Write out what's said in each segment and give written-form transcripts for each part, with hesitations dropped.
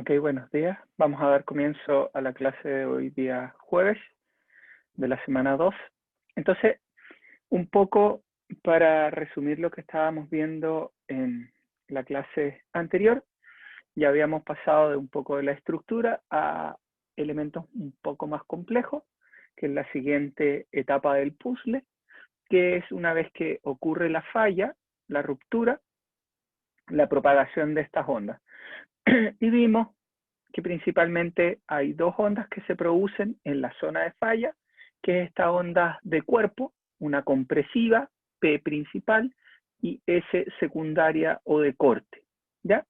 Ok, buenos días. Vamos a dar comienzo a la clase de hoy día jueves de la semana 2. Entonces, un poco para resumir lo que estábamos viendo en la clase anterior, ya habíamos pasado de un poco de la estructura a elementos un poco más complejos, que es la siguiente etapa del puzzle, que es una vez que ocurre la falla, la ruptura, la propagación de estas ondas. Y vimos que principalmente hay dos ondas que se producen en la zona de falla, que es esta onda de cuerpo, una compresiva, P principal, y S secundaria o de corte, ¿ya?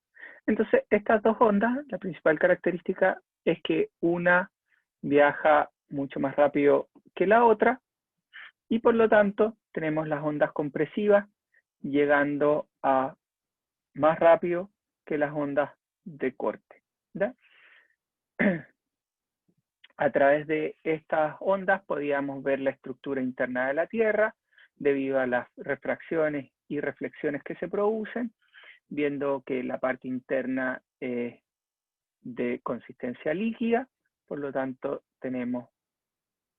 Entonces, estas dos ondas, la principal característica es que una viaja mucho más rápido que la otra, y por lo tanto tenemos las ondas compresivas llegando a más rápido que las ondas de corte, ¿ya? A través de estas ondas podíamos ver la estructura interna de la Tierra debido a las refracciones y reflexiones que se producen, viendo que la parte interna es de consistencia líquida, por lo tanto tenemos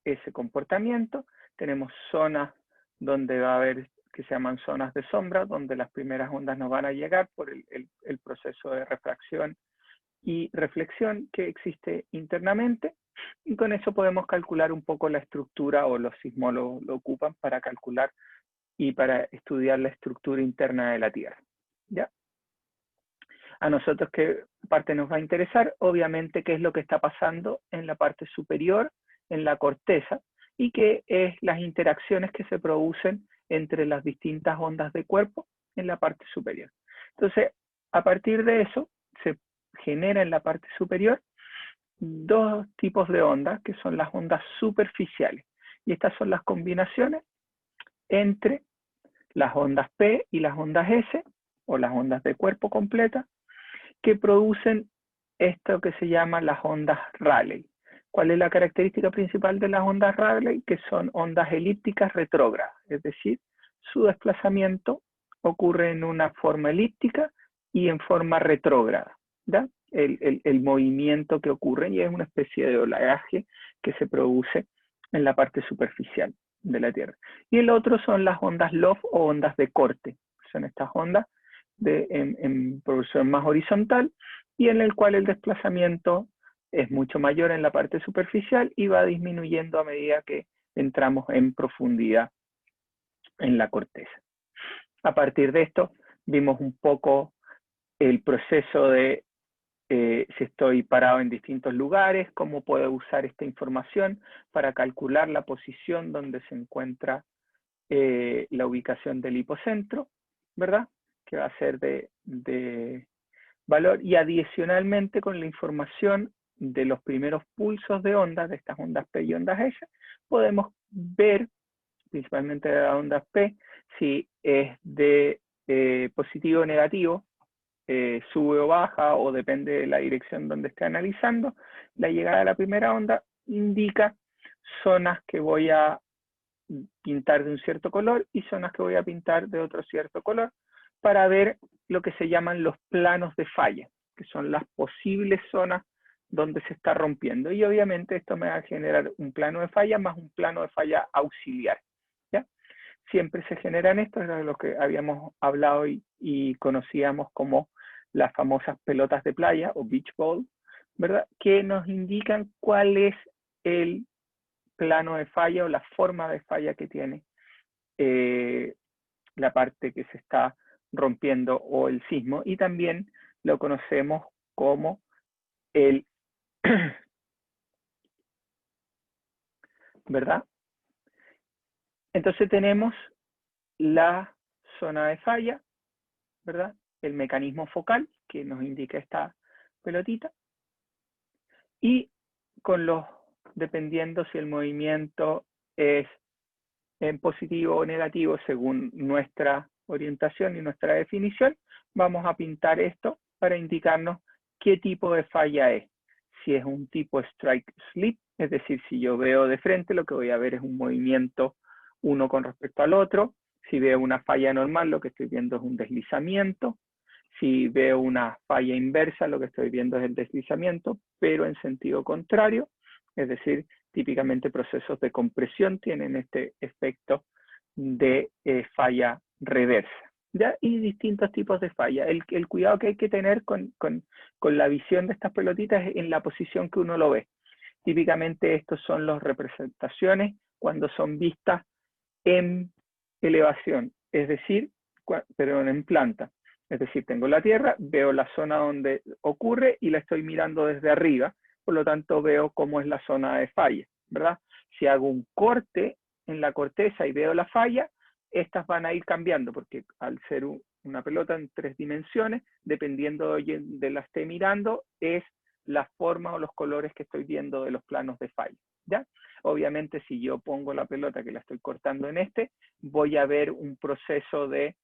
ese comportamiento. Tenemos zonas donde va a haber, que se llaman zonas de sombra, donde las primeras ondas nos van a llegar por el proceso de refracción y reflexión que existe internamente, y con eso podemos calcular un poco la estructura, o los sismólogos lo ocupan para calcular y para estudiar la estructura interna de la Tierra, ¿ya? A nosotros, ¿qué parte nos va a interesar? Obviamente, qué es lo que está pasando en la parte superior, en la corteza, y qué es las interacciones que se producen entre las distintas ondas de cuerpo en la parte superior. Entonces, a partir de eso, se genera en la parte superior dos tipos de ondas, que son las ondas superficiales. Y estas son las combinaciones entre las ondas P y las ondas S, o las ondas de cuerpo completa, que producen esto que se llama las ondas Rayleigh. ¿Cuál es la característica principal de las ondas Rayleigh? Que son ondas elípticas retrógradas, es decir, su desplazamiento ocurre en una forma elíptica y en forma retrógrada, ¿ya? El movimiento que ocurre, y es una especie de oleaje que se produce en la parte superficial de la Tierra. Y el otro son las ondas Love o ondas de corte. Son estas ondas en progresión más horizontal, y en el cual el desplazamiento es mucho mayor en la parte superficial y va disminuyendo a medida que entramos en profundidad en la corteza. A partir de esto, vimos un poco el proceso de si estoy parado en distintos lugares, cómo puedo usar esta información para calcular la posición donde se encuentra la ubicación del hipocentro, ¿verdad? Que va a ser de valor, y adicionalmente con la información de los primeros pulsos de ondas, de estas ondas P y ondas S, podemos ver, principalmente de las ondas P, si es de positivo o negativo, sube o baja, o depende de la dirección donde esté analizando. La llegada de la primera onda indica zonas que voy a pintar de un cierto color y zonas que voy a pintar de otro cierto color, para ver lo que se llaman los planos de falla, que son las posibles zonas donde se está rompiendo. Y obviamente esto me va a generar un plano de falla más un plano de falla auxiliar, ¿ya? Siempre se generan estos, era lo que habíamos hablado y conocíamos como las famosas pelotas de playa o beach ball, ¿verdad? Que nos indican cuál es el plano de falla o la forma de falla que tiene la parte que se está rompiendo o el sismo, y también lo conocemos como el, ¿verdad? Entonces tenemos la zona de falla, ¿verdad? El mecanismo focal que nos indica esta pelotita, y con los, dependiendo si el movimiento es en positivo o negativo según nuestra orientación y nuestra definición, vamos a pintar esto para indicarnos qué tipo de falla es. Si es un tipo strike slip, es decir, si yo veo de frente, lo que voy a ver es un movimiento uno con respecto al otro. Si veo una falla normal, lo que estoy viendo es un deslizamiento. Si veo una falla inversa, lo que estoy viendo es el deslizamiento, pero en sentido contrario, es decir, típicamente procesos de compresión tienen este efecto de falla reversa, ¿ya? Y distintos tipos de falla. El cuidado que hay que tener con la visión de estas pelotitas es en la posición que uno lo ve. Típicamente estos son las representaciones cuando son vistas en elevación, es decir, pero en planta. Es decir, tengo la Tierra, veo la zona donde ocurre y la estoy mirando desde arriba, por lo tanto veo cómo es la zona de falla, ¿verdad? Si hago un corte en la corteza y veo la falla, estas van a ir cambiando, porque al ser una pelota en 3 dimensiones, dependiendo de la esté mirando, es la forma o los colores que estoy viendo de los planos de falla, ¿ya? Obviamente, si yo pongo la pelota que la estoy cortando en voy a ver un proceso de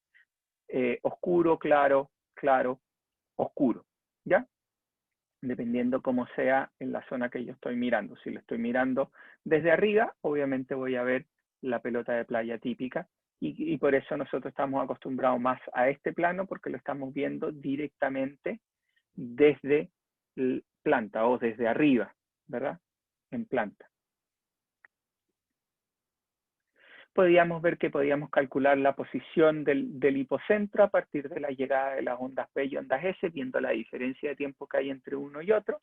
oscuro, claro, claro, oscuro, ¿ya? Dependiendo cómo sea en la zona que yo estoy mirando. Si lo estoy mirando desde arriba, obviamente voy a ver la pelota de playa típica y por eso nosotros estamos acostumbrados más a este plano porque lo estamos viendo directamente desde planta o desde arriba, ¿verdad? En planta. Podíamos ver que podíamos calcular la posición del hipocentro a partir de la llegada de las ondas P y ondas S, viendo la diferencia de tiempo que hay entre uno y otro.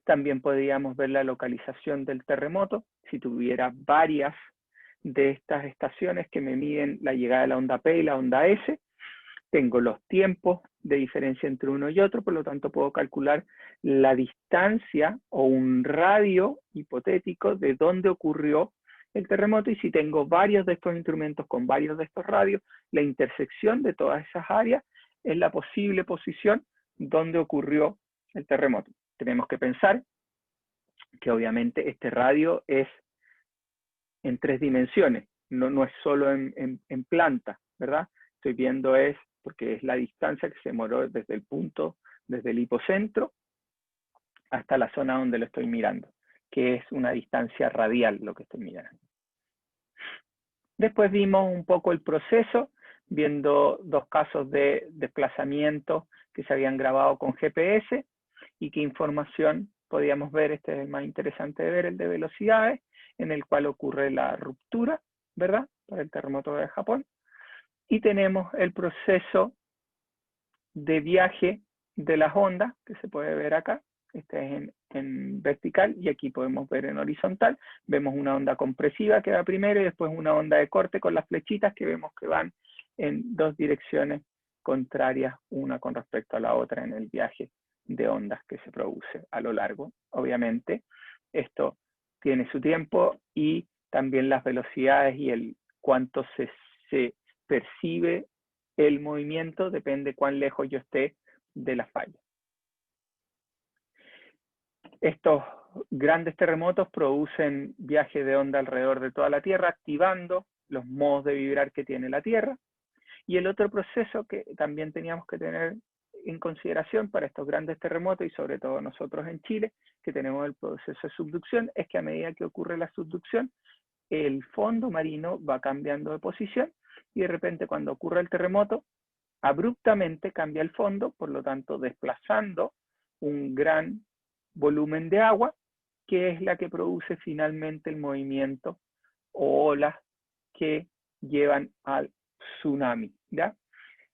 También podíamos ver la localización del terremoto, si tuviera varias de estas estaciones que me miden la llegada de la onda P y la onda S. Tengo los tiempos de diferencia entre uno y otro, por lo tanto puedo calcular la distancia o un radio hipotético de dónde ocurrió el terremoto, y si tengo varios de estos instrumentos con varios de estos radios, la intersección de todas esas áreas es la posible posición donde ocurrió el terremoto. Tenemos que pensar que obviamente este radio es en 3 dimensiones, no es solo en planta, ¿verdad? Estoy viendo porque es la distancia que se demoró desde el punto, desde el hipocentro hasta la zona donde lo estoy mirando, que es una distancia radial lo que estoy mirando. Después vimos un poco el proceso, viendo 2 casos de desplazamiento que se habían grabado con GPS y qué información podíamos ver. Este es el más interesante de ver, el de velocidades, en el cual ocurre la ruptura, ¿verdad? Para el terremoto de Japón. Y tenemos el proceso de viaje de las ondas, que se puede ver acá. Este es en vertical y aquí podemos ver en horizontal. Vemos una onda compresiva que va primero y después una onda de corte con las flechitas que vemos que van en 2 direcciones contrarias, una con respecto a la otra en el viaje de ondas que se produce a lo largo. Obviamente, esto tiene su tiempo y también las velocidades y el cuánto se percibe el movimiento depende cuán lejos yo esté de la falla. Estos grandes terremotos producen viaje de onda alrededor de toda la Tierra, activando los modos de vibrar que tiene la Tierra. Y el otro proceso que también teníamos que tener en consideración para estos grandes terremotos, y sobre todo nosotros en Chile, que tenemos el proceso de subducción, es que a medida que ocurre la subducción, el fondo marino va cambiando de posición y de repente cuando ocurre el terremoto, abruptamente cambia el fondo, por lo tanto desplazando un gran volumen de agua, que es la que produce finalmente el movimiento o olas que llevan al tsunami, ¿ya?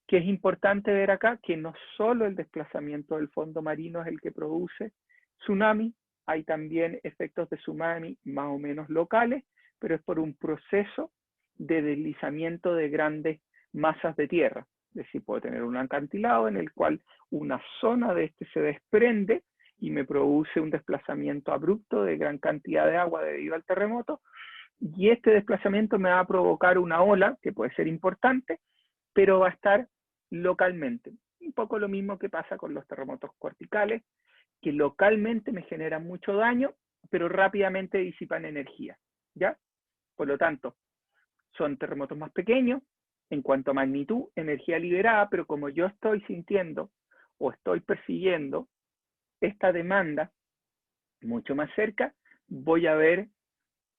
Que es importante ver acá que no solo el desplazamiento del fondo marino es el que produce tsunami, hay también efectos de tsunami más o menos locales, pero es por un proceso de deslizamiento de grandes masas de tierra. Es decir, puedo tener un acantilado en el cual una zona de este se desprende y me produce un desplazamiento abrupto de gran cantidad de agua debido al terremoto, y este desplazamiento me va a provocar una ola que puede ser importante, pero va a estar localmente. Un poco lo mismo que pasa con los terremotos corticales, que localmente me generan mucho daño, pero rápidamente disipan energía, ¿ya? Por lo tanto, son terremotos más pequeños en cuanto a magnitud, energía liberada, pero como yo estoy sintiendo o estoy persiguiendo esta demanda mucho más cerca, voy a ver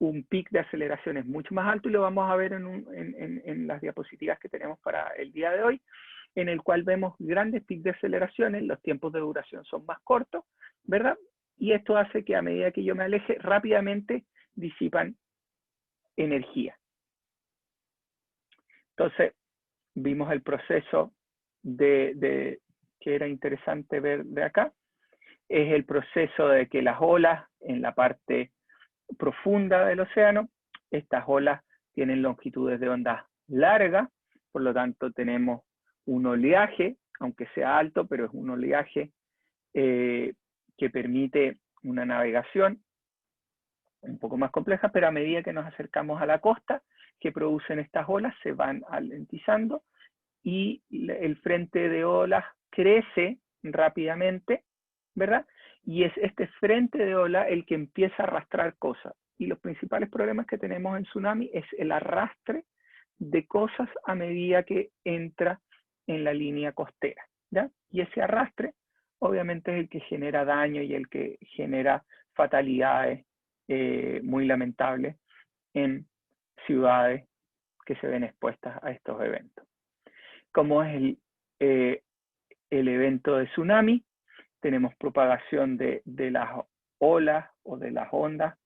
un pic de aceleraciones mucho más alto, y lo vamos a ver en las diapositivas que tenemos para el día de hoy, en el cual vemos grandes pics de aceleraciones, los tiempos de duración son más cortos, ¿verdad? Y esto hace que a medida que yo me aleje, rápidamente disipan energía. Entonces, vimos el proceso que era interesante ver de acá, es el proceso de que las olas en la parte profunda del océano, estas olas tienen longitudes de onda largas, por lo tanto tenemos un oleaje, aunque sea alto, pero es un oleaje que permite una navegación un poco más compleja, pero a medida que nos acercamos a la costa que producen estas olas se van alentizando y el frente de olas crece rápidamente, ¿verdad? Y es este frente de ola el que empieza a arrastrar cosas. Y los principales problemas que tenemos en tsunami es el arrastre de cosas a medida que entra en la línea costera, ¿ya? Y ese arrastre obviamente es el que genera daño y el que genera fatalidades muy lamentables en ciudades que se ven expuestas a estos eventos. Como es el evento de tsunami, tenemos propagación de las olas o de las ondas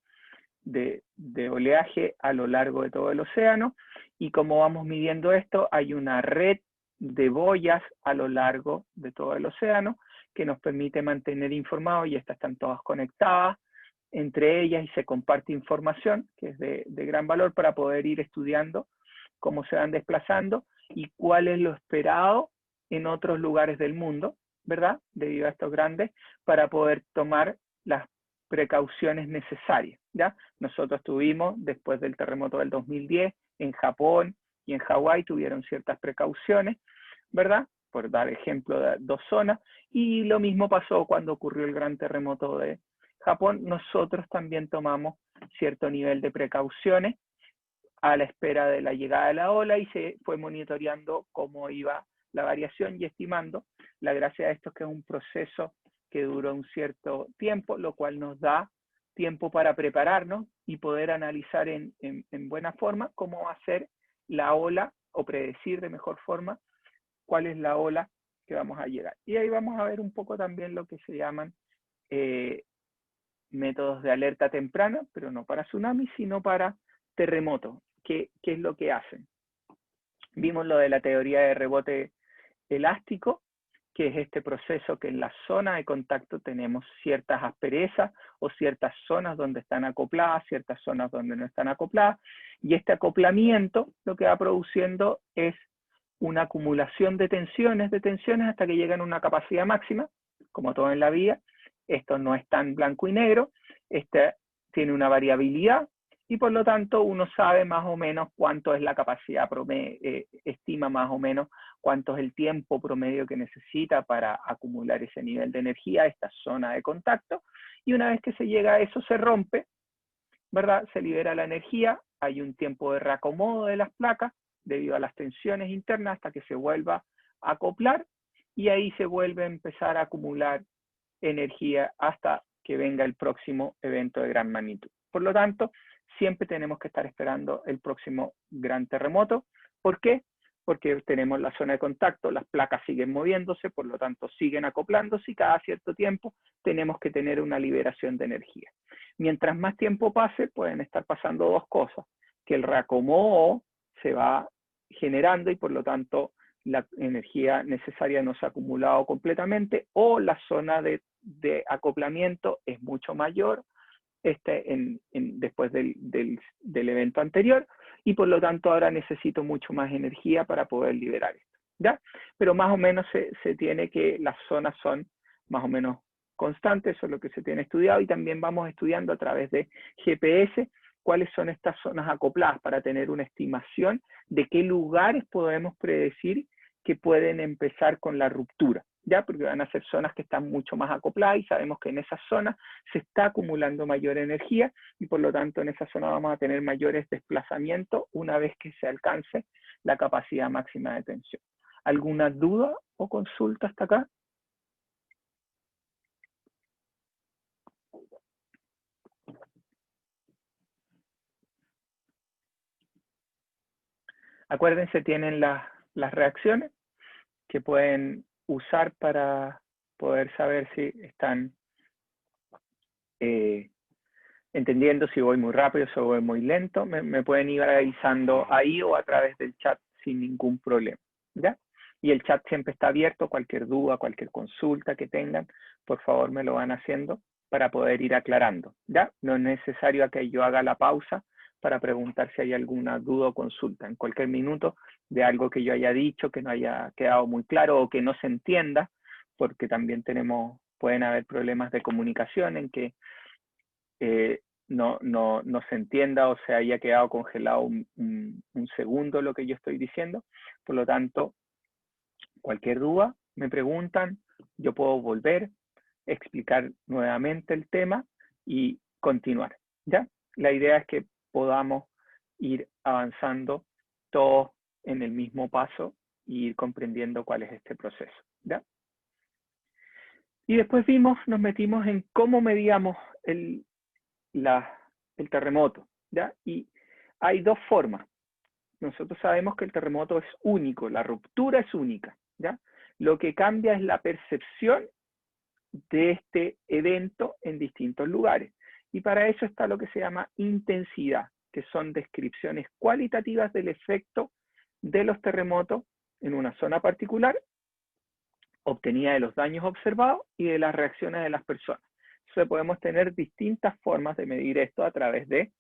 de oleaje a lo largo de todo el océano, y como vamos midiendo esto, hay una red de boyas a lo largo de todo el océano que nos permite mantener informados, y estas están todas conectadas entre ellas y se comparte información que es de gran valor para poder ir estudiando cómo se van desplazando y cuál es lo esperado en otros lugares del mundo, ¿verdad? Debido a estos grandes, para poder tomar las precauciones necesarias, ¿ya? Nosotros tuvimos, después del terremoto del 2010, en Japón y en Hawái tuvieron ciertas precauciones, ¿verdad? Por dar ejemplo de dos zonas, y lo mismo pasó cuando ocurrió el gran terremoto de Japón. Nosotros también tomamos cierto nivel de precauciones a la espera de la llegada de la ola y se fue monitoreando cómo iba la variación y estimando. La gracia de esto es que es un proceso que duró un cierto tiempo, lo cual nos da tiempo para prepararnos y poder analizar en buena forma cómo va a ser la ola o predecir de mejor forma cuál es la ola que vamos a llegar. Y ahí vamos a ver un poco también lo que se llaman métodos de alerta temprana, pero no para tsunami, sino para terremotos. ¿Qué es lo que hacen? Vimos lo de la teoría de rebote elástico, que es este proceso que en la zona de contacto tenemos ciertas asperezas o ciertas zonas donde están acopladas, ciertas zonas donde no están acopladas, y este acoplamiento lo que va produciendo es una acumulación de tensiones hasta que llegan a una capacidad máxima, como todo en la vida. Esto no es tan blanco y negro, tiene una variabilidad, y por lo tanto uno sabe más o menos cuánto es la capacidad promedio, estima más o menos cuánto es el tiempo promedio que necesita para acumular ese nivel de energía, esta zona de contacto, y una vez que se llega a eso se rompe, ¿verdad? Se libera la energía, hay un tiempo de reacomodo de las placas debido a las tensiones internas hasta que se vuelva a acoplar, y ahí se vuelve a empezar a acumular energía hasta que venga el próximo evento de gran magnitud. Por lo tanto, siempre tenemos que estar esperando el próximo gran terremoto. ¿Por qué? Porque tenemos la zona de contacto, las placas siguen moviéndose, por lo tanto siguen acoplándose, y cada cierto tiempo tenemos que tener una liberación de energía. Mientras más tiempo pase, pueden estar pasando dos cosas, que el reacomodo se va generando y por lo tanto la energía necesaria no se ha acumulado completamente, o la zona de acoplamiento es mucho mayor después del evento anterior, y por lo tanto ahora necesito mucho más energía para poder liberar esto, ¿ya? Pero más o menos se tiene que las zonas son más o menos constantes, eso es lo que se tiene estudiado, y también vamos estudiando a través de GPS cuáles son estas zonas acopladas para tener una estimación de qué lugares podemos predecir que pueden empezar con la ruptura, ¿ya? Porque van a ser zonas que están mucho más acopladas y sabemos que en esas zonas se está acumulando mayor energía y por lo tanto en esa zona vamos a tener mayores desplazamientos una vez que se alcance la capacidad máxima de tensión. ¿Alguna duda o consulta hasta acá? Acuérdense, tienen las reacciones que pueden usar para poder saber si están entendiendo, si voy muy rápido, si voy muy lento. Me pueden ir avisando ahí o a través del chat sin ningún problema, ¿ya? Y el chat siempre está abierto, cualquier duda, cualquier consulta que tengan, por favor me lo van haciendo para poder ir aclarando, ¿ya? No es necesario que yo haga la pausa para preguntar si hay alguna duda o consulta. En cualquier minuto de algo que yo haya dicho, que no haya quedado muy claro o que no se entienda, porque también pueden haber problemas de comunicación en que no se entienda o se haya quedado congelado un segundo lo que yo estoy diciendo. Por lo tanto, cualquier duda me preguntan, yo puedo volver, explicar nuevamente el tema y continuar, ¿ya? La idea es que podamos ir avanzando todos en el mismo paso y ir comprendiendo cuál es este proceso, ¿ya? Y después nos metimos en cómo medíamos el terremoto, ¿ya? Y hay dos formas. Nosotros sabemos que el terremoto es único, la ruptura es única, ¿ya? Lo que cambia es la percepción de este evento en distintos lugares. Y para eso está lo que se llama intensidad, que son descripciones cualitativas del efecto de los terremotos en una zona particular, obtenida de los daños observados y de las reacciones de las personas. Entonces podemos tener distintas formas de medir esto a través de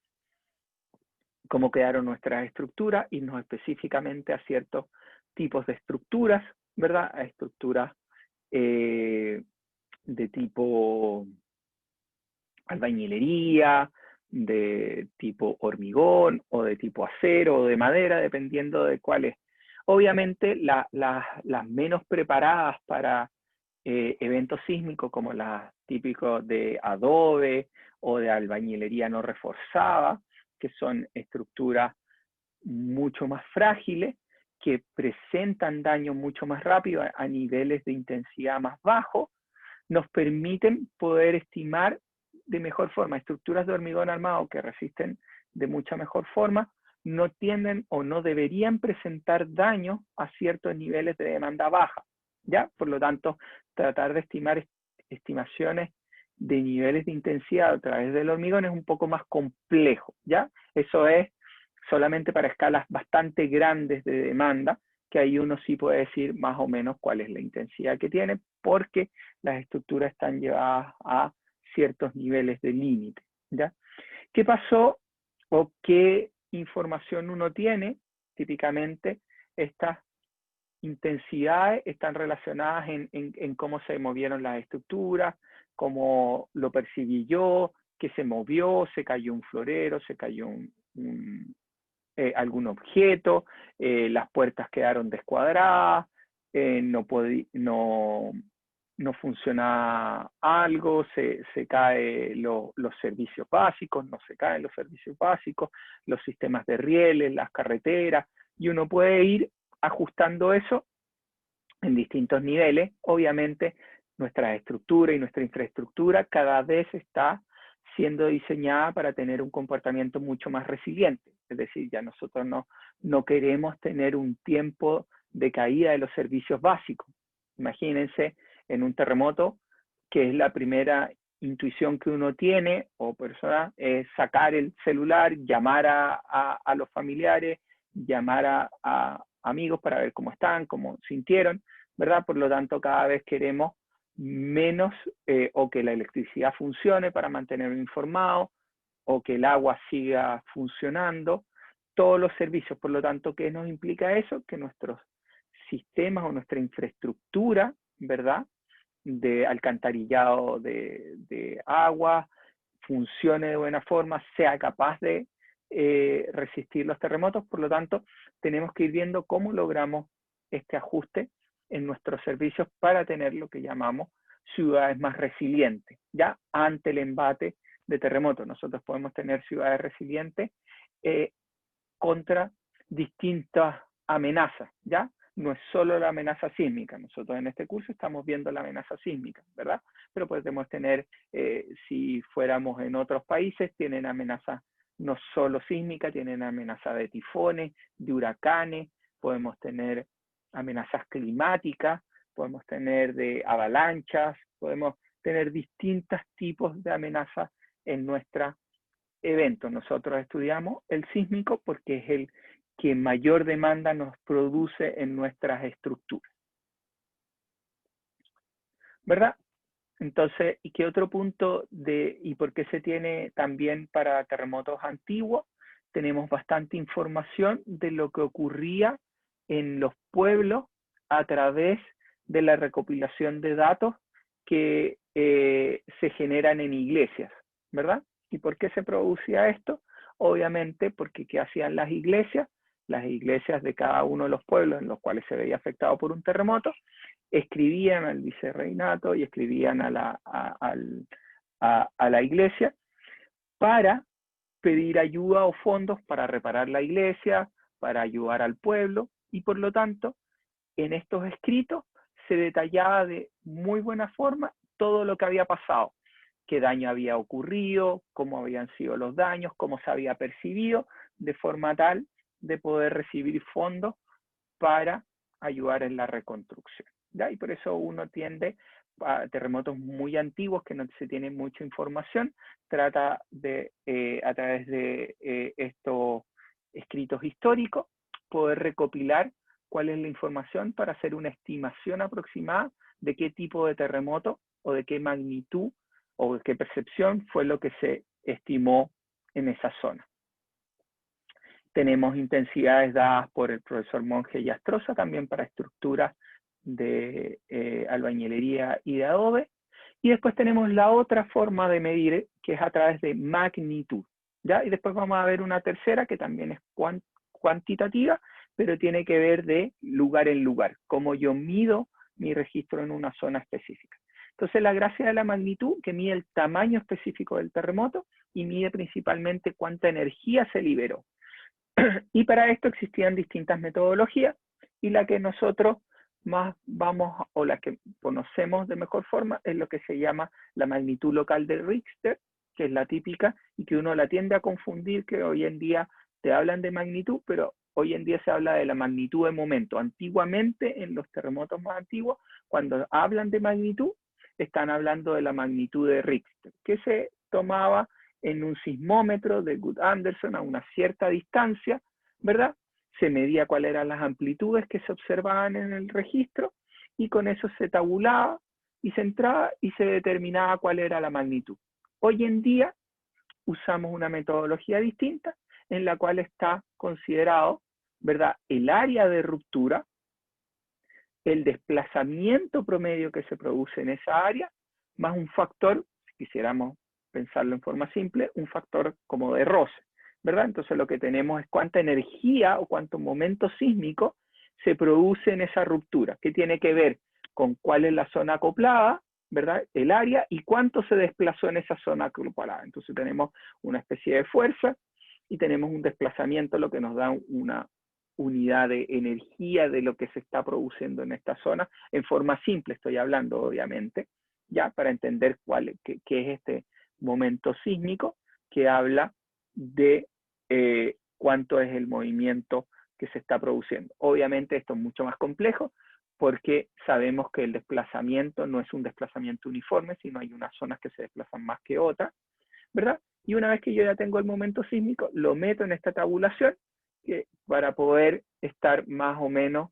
cómo quedaron nuestras estructuras, irnos específicamente a ciertos tipos de estructuras, ¿verdad? A estructuras de tipo albañilería, de tipo hormigón, o de tipo acero, o de madera, dependiendo de cuáles. Obviamente, las menos preparadas para eventos sísmicos, como las típicos de adobe o de albañilería no reforzada, que son estructuras mucho más frágiles, que presentan daño mucho más rápido a niveles de intensidad más bajos, nos permiten poder estimar de mejor forma. Estructuras de hormigón armado que resisten de mucha mejor forma no tienden o no deberían presentar daño a ciertos niveles de demanda baja, ¿ya? Por lo tanto, tratar de estimar estimaciones de niveles de intensidad a través del hormigón es un poco más complejo, ¿ya? Eso es solamente para escalas bastante grandes de demanda, que ahí uno sí puede decir más o menos cuál es la intensidad que tiene, porque las estructuras están llevadas a ciertos niveles de límite, ¿ya? ¿Qué pasó o qué información uno tiene? Típicamente estas intensidades están relacionadas en cómo se movieron las estructuras, cómo lo percibí yo, que se movió, se cayó un florero, se cayó algún objeto, las puertas quedaron descuadradas, no funciona algo, se caen los servicios básicos, no se caen los servicios básicos, los sistemas de rieles, las carreteras, y uno puede ir ajustando eso en distintos niveles. Obviamente, nuestra estructura y nuestra infraestructura cada vez está siendo diseñada para tener un comportamiento mucho más resiliente. Es decir, ya nosotros no queremos tener un tiempo de caída de los servicios básicos. Imagínense en un terremoto, que es la primera intuición que uno tiene o persona, es sacar el celular, llamar a los familiares, llamar a amigos para ver cómo están, cómo sintieron, ¿verdad? Por lo tanto, cada vez queremos menos o que la electricidad funcione para mantenerlo informado, o que el agua siga funcionando, todos los servicios. Por lo tanto, ¿qué nos implica eso? Que nuestros sistemas o nuestra infraestructura, ¿verdad?, de alcantarillado de agua funcione de buena forma, sea capaz de resistir los terremotos. Por lo tanto, tenemos que ir viendo cómo logramos este ajuste en nuestros servicios para tener lo que llamamos ciudades más resilientes, ya ante el embate de terremotos. Nosotros podemos tener ciudades resilientes contra distintas amenazas, ¿ya? No es solo la amenaza sísmica. Nosotros en este curso estamos viendo la amenaza sísmica, ¿verdad? Pero podemos tener, si fuéramos en otros países, tienen amenazas no solo sísmica, tienen amenaza de tifones, de huracanes, podemos tener amenazas climáticas, podemos tener de avalanchas, podemos tener distintos tipos de amenazas en nuestro evento. Nosotros estudiamos el sísmico porque es el que mayor demanda nos produce en nuestras estructuras, ¿verdad? Entonces, ¿y qué otro punto y por qué se tiene también para terremotos antiguos? Tenemos bastante información de lo que ocurría en los pueblos a través de la recopilación de datos que se generan en iglesias, ¿verdad? ¿Y por qué se producía esto? Obviamente porque ¿qué hacían las iglesias? Las iglesias de cada uno de los pueblos en los cuales se veía afectado por un terremoto, escribían al vicerreinato y escribían a la iglesia para pedir ayuda o fondos para reparar la iglesia, para ayudar al pueblo, y por lo tanto, en estos escritos se detallaba de muy buena forma todo lo que había pasado, qué daño había ocurrido, cómo habían sido los daños, cómo se había percibido, de forma tal de poder recibir fondos para ayudar en la reconstrucción, ¿ya? Y por eso uno tiende a terremotos muy antiguos que no se tiene mucha información, trata de, a través de estos escritos históricos, poder recopilar cuál es la información para hacer una estimación aproximada de qué tipo de terremoto o de qué magnitud o de qué percepción fue lo que se estimó en esa zona. Tenemos intensidades dadas por el profesor Monge y Astroza, también para estructuras de albañilería y de adobe. Y después tenemos la otra forma de medir, que es a través de magnitud, ¿ya? Y después vamos a ver una tercera, que también es cuantitativa, pero tiene que ver de lugar en lugar, cómo yo mido mi registro en una zona específica. Entonces, la gracia de la magnitud, que mide el tamaño específico del terremoto y mide principalmente cuánta energía se liberó. Y para esto existían distintas metodologías, y la que nosotros más vamos, o la que conocemos de mejor forma, es lo que se llama la magnitud local de Richter, que es la típica y que uno la tiende a confundir, que hoy en día te hablan de magnitud, pero hoy en día se habla de la magnitud de momento. Antiguamente, en los terremotos más antiguos, cuando hablan de magnitud, están hablando de la magnitud de Richter, que se tomaba en un sismómetro de Wood-Anderson a una cierta distancia, ¿verdad? Se medía cuáles eran las amplitudes que se observaban en el registro y con eso se tabulaba y se entraba y se determinaba cuál era la magnitud. Hoy en día usamos una metodología distinta en la cual está considerado, ¿verdad?, el área de ruptura, el desplazamiento promedio que se produce en esa área, más un factor, si quisiéramos pensarlo en forma simple, un factor como de roce, ¿verdad? Entonces lo que tenemos es cuánta energía o cuánto momento sísmico se produce en esa ruptura, que tiene que ver con cuál es la zona acoplada, ¿verdad? El área y cuánto se desplazó en esa zona acoplada. Entonces tenemos una especie de fuerza y tenemos un desplazamiento, lo que nos da una unidad de energía de lo que se está produciendo en esta zona, en forma simple estoy hablando, obviamente, ya para entender qué es este momento sísmico, que habla de cuánto es el movimiento que se está produciendo. Obviamente esto es mucho más complejo, porque sabemos que el desplazamiento no es un desplazamiento uniforme, sino hay unas zonas que se desplazan más que otras, ¿verdad? Y una vez que yo ya tengo el momento sísmico, lo meto en esta tabulación para poder estar más o menos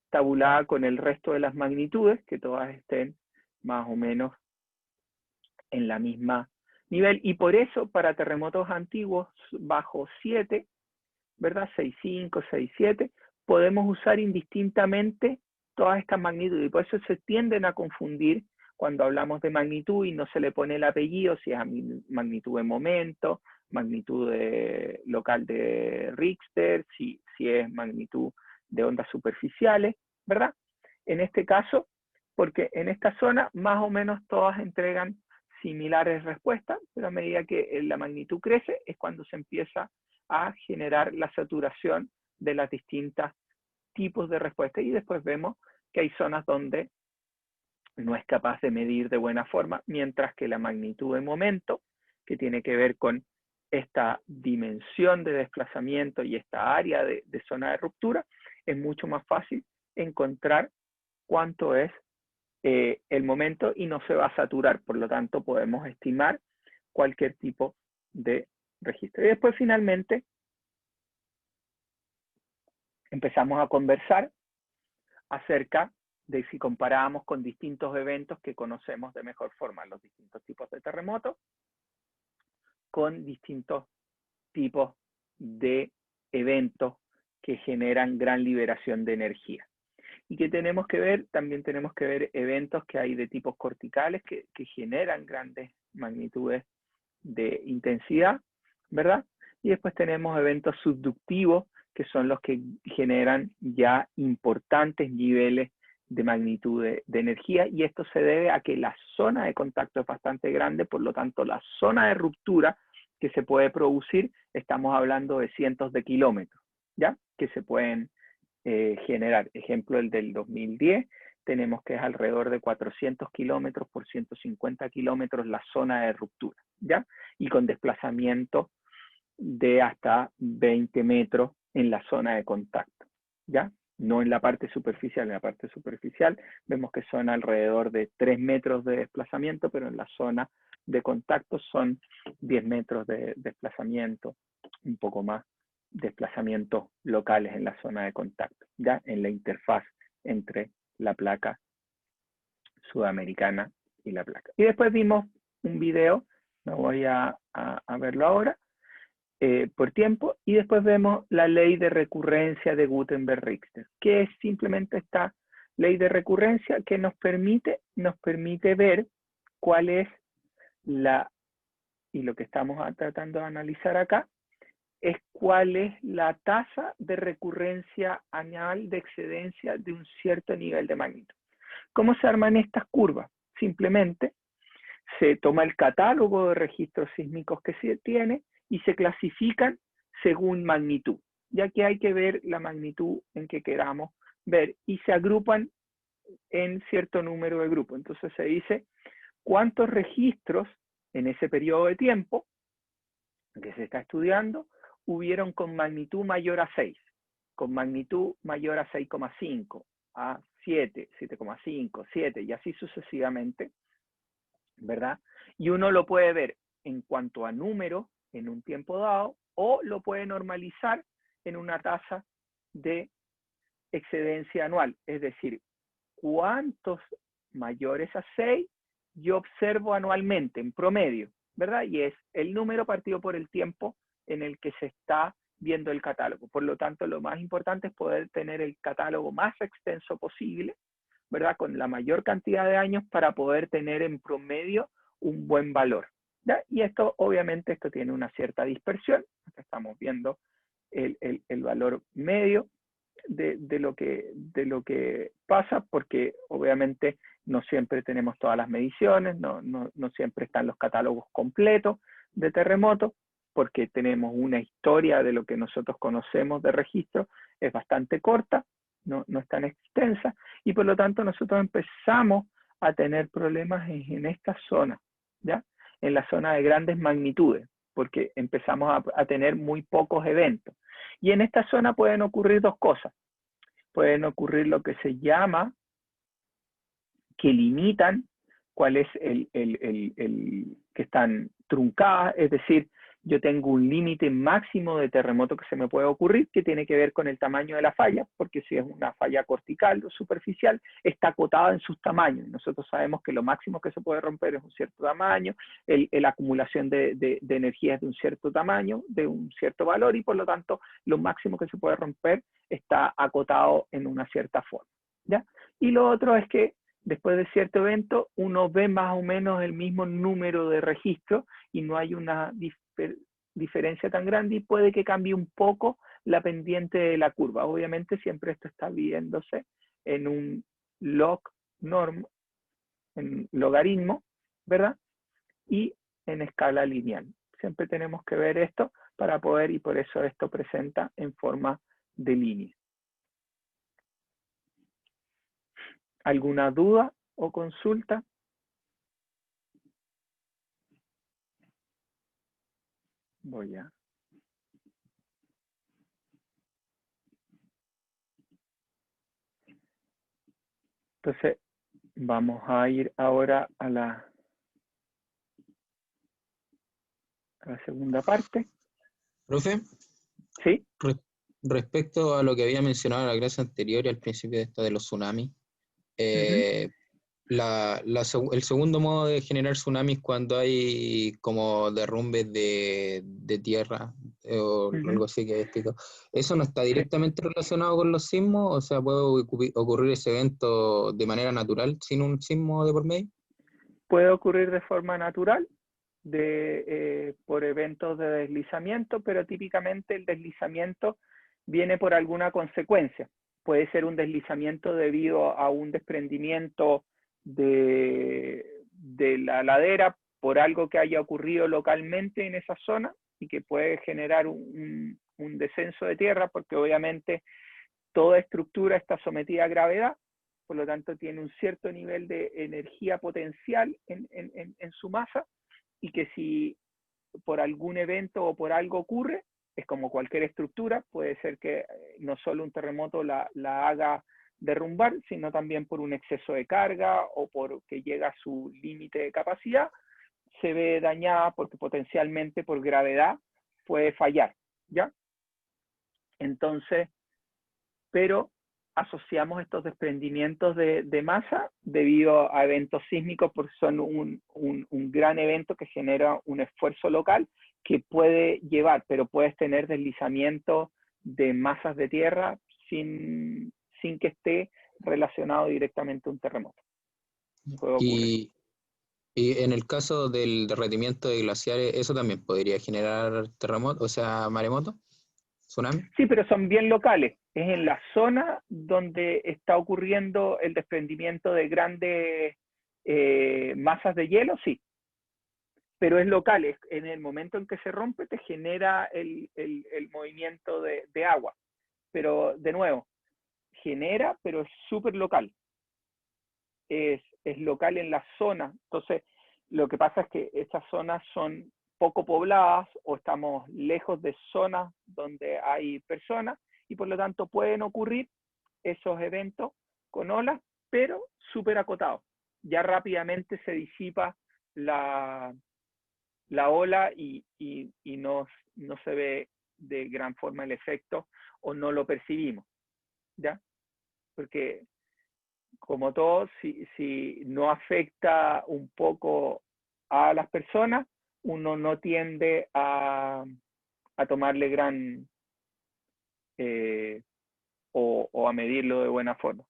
tabulada con el resto de las magnitudes, que todas estén más o menos en la misma nivel. Y por eso, para terremotos antiguos bajo 7, ¿verdad? 6.5, 6.7, podemos usar indistintamente todas estas magnitudes. Y por eso se tienden a confundir cuando hablamos de magnitud y no se le pone el apellido, si es magnitud de momento, magnitud local de Richter, si es magnitud de ondas superficiales, ¿verdad? En este caso, porque en esta zona más o menos todas entregan similares respuestas, pero a medida que la magnitud crece es cuando se empieza a generar la saturación de las distintas tipos de respuestas. Y después vemos que hay zonas donde no es capaz de medir de buena forma, mientras que la magnitud de momento, que tiene que ver con esta dimensión de desplazamiento y esta área de zona de ruptura, es mucho más fácil encontrar cuánto es el momento y no se va a saturar. Por lo tanto, podemos estimar cualquier tipo de registro. Y después, finalmente, empezamos a conversar acerca de si comparábamos con distintos eventos que conocemos de mejor forma, los distintos tipos de terremotos, con distintos tipos de eventos que generan gran liberación de energía. ¿Y qué tenemos que ver? También tenemos que ver eventos que hay de tipos corticales que generan grandes magnitudes de intensidad, ¿verdad? Y después tenemos eventos subductivos, que son los que generan ya importantes niveles de magnitud de energía, y esto se debe a que la zona de contacto es bastante grande, por lo tanto la zona de ruptura que se puede producir, estamos hablando de cientos de kilómetros, ¿ya? Que se pueden generar. Ejemplo, el del 2010, tenemos que es alrededor de 400 kilómetros por 150 kilómetros la zona de ruptura, ¿ya? Y con desplazamiento de hasta 20 metros en la zona de contacto, ¿ya? No en la parte superficial. En la parte superficial vemos que son alrededor de 3 metros de desplazamiento, pero en la zona de contacto son 10 metros de desplazamiento, un poco más desplazamientos locales en la zona de contacto, ya en la interfaz entre la placa sudamericana y la placa. Y después vimos un video, no voy a verlo ahora, por tiempo, y después vemos la ley de recurrencia de Gutenberg-Richter, que es simplemente esta ley de recurrencia que nos permite ver cuál es y lo que estamos tratando de analizar acá, es cuál es la tasa de recurrencia anual de excedencia de un cierto nivel de magnitud. ¿Cómo se arman estas curvas? Simplemente se toma el catálogo de registros sísmicos que se tiene y se clasifican según magnitud, ya que hay que ver la magnitud en que queramos ver, y se agrupan en cierto número de grupos. Entonces se dice cuántos registros en ese periodo de tiempo que se está estudiando hubieron con magnitud mayor a 6, con magnitud mayor a 6,5, a 7, 7,5, 7 y así sucesivamente, ¿verdad? Y uno lo puede ver en cuanto a número en un tiempo dado, o lo puede normalizar en una tasa de excedencia anual, es decir, cuántos mayores a 6 yo observo anualmente en promedio, ¿verdad? Y es el número partido por el tiempo en el que se está viendo el catálogo. Por lo tanto, lo más importante es poder tener el catálogo más extenso posible, ¿verdad? Con la mayor cantidad de años para poder tener en promedio un buen valor, ¿ya? Y esto, obviamente, esto tiene una cierta dispersión. Acá estamos viendo el valor medio de lo que pasa, porque obviamente no siempre tenemos todas las mediciones, no siempre están los catálogos completos de terremotos, porque tenemos una historia de lo que nosotros conocemos de registro, es bastante corta, no es tan extensa, y por lo tanto nosotros empezamos a tener problemas en esta zona, ¿ya? En la zona de grandes magnitudes, porque empezamos a tener muy pocos eventos. Y en esta zona pueden ocurrir dos cosas. Pueden ocurrir lo que se llama que limitan cuál es que están truncadas, es decir, yo tengo un límite máximo de terremoto que se me puede ocurrir, que tiene que ver con el tamaño de la falla, porque si es una falla cortical o superficial, está acotada en sus tamaños. Nosotros sabemos que lo máximo que se puede romper es un cierto tamaño, la acumulación de energía es de un cierto tamaño, de un cierto valor, y por lo tanto, lo máximo que se puede romper está acotado en una cierta forma, ¿ya? Y lo otro es que después de cierto evento, uno ve más o menos el mismo número de registros y no hay una diferencia tan grande, y puede que cambie un poco la pendiente de la curva. Obviamente siempre esto está viéndose en un log norm, en logaritmo, ¿verdad? Y en escala lineal. Siempre tenemos que ver esto para poder, y por eso esto presenta en forma de línea. ¿Alguna duda o consulta? Voy a... Entonces, vamos a ir ahora a la segunda parte. Profe, ¿Sí? respecto a lo que había mencionado en la clase anterior y al principio de esto de los tsunamis, el segundo modo de generar tsunamis cuando hay como derrumbes de tierra o algo así que explico. ¿Eso no está Sí. directamente relacionado con los sismos? O sea, ¿puede ocurrir ese evento de manera natural sin un sismo de por medio? Puede ocurrir de forma natural, por eventos de deslizamiento, pero típicamente el deslizamiento viene por alguna consecuencia. Puede ser un deslizamiento debido a un desprendimiento de la ladera por algo que haya ocurrido localmente en esa zona y que puede generar un descenso de tierra, porque obviamente toda estructura está sometida a gravedad, por lo tanto tiene un cierto nivel de energía potencial en su masa, y que si por algún evento o por algo ocurre, es como cualquier estructura, puede ser que no solo un terremoto la haga derrumbar, sino también por un exceso de carga o porque llega a su límite de capacidad, se ve dañada porque potencialmente por gravedad puede fallar, ¿ya? Entonces, pero asociamos estos desprendimientos de masa debido a eventos sísmicos, porque son un gran evento que genera un esfuerzo local que puede llevar, pero puedes tener deslizamientos de masas de tierra sin que esté relacionado directamente a un terremoto. Puede ocurrir. Y en el caso del derretimiento de glaciares, ¿eso también podría generar terremoto, o sea, maremoto, tsunami? Sí, pero son bien locales. Es en la zona donde está ocurriendo el desprendimiento de grandes masas de hielo, sí. Pero es local. En el momento en que se rompe te genera el movimiento de agua. Pero, de nuevo, genera, pero es súper local. Es local en la zona. Entonces, lo que pasa es que estas zonas son poco pobladas o estamos lejos de zonas donde hay personas y por lo tanto pueden ocurrir esos eventos con olas, pero súper acotados. Ya rápidamente se disipa la ola y no se ve de gran forma el efecto o no lo percibimos, ¿ya? Porque como todo, si no afecta un poco a las personas, uno no tiende a tomarle gran o a medirlo de buena forma.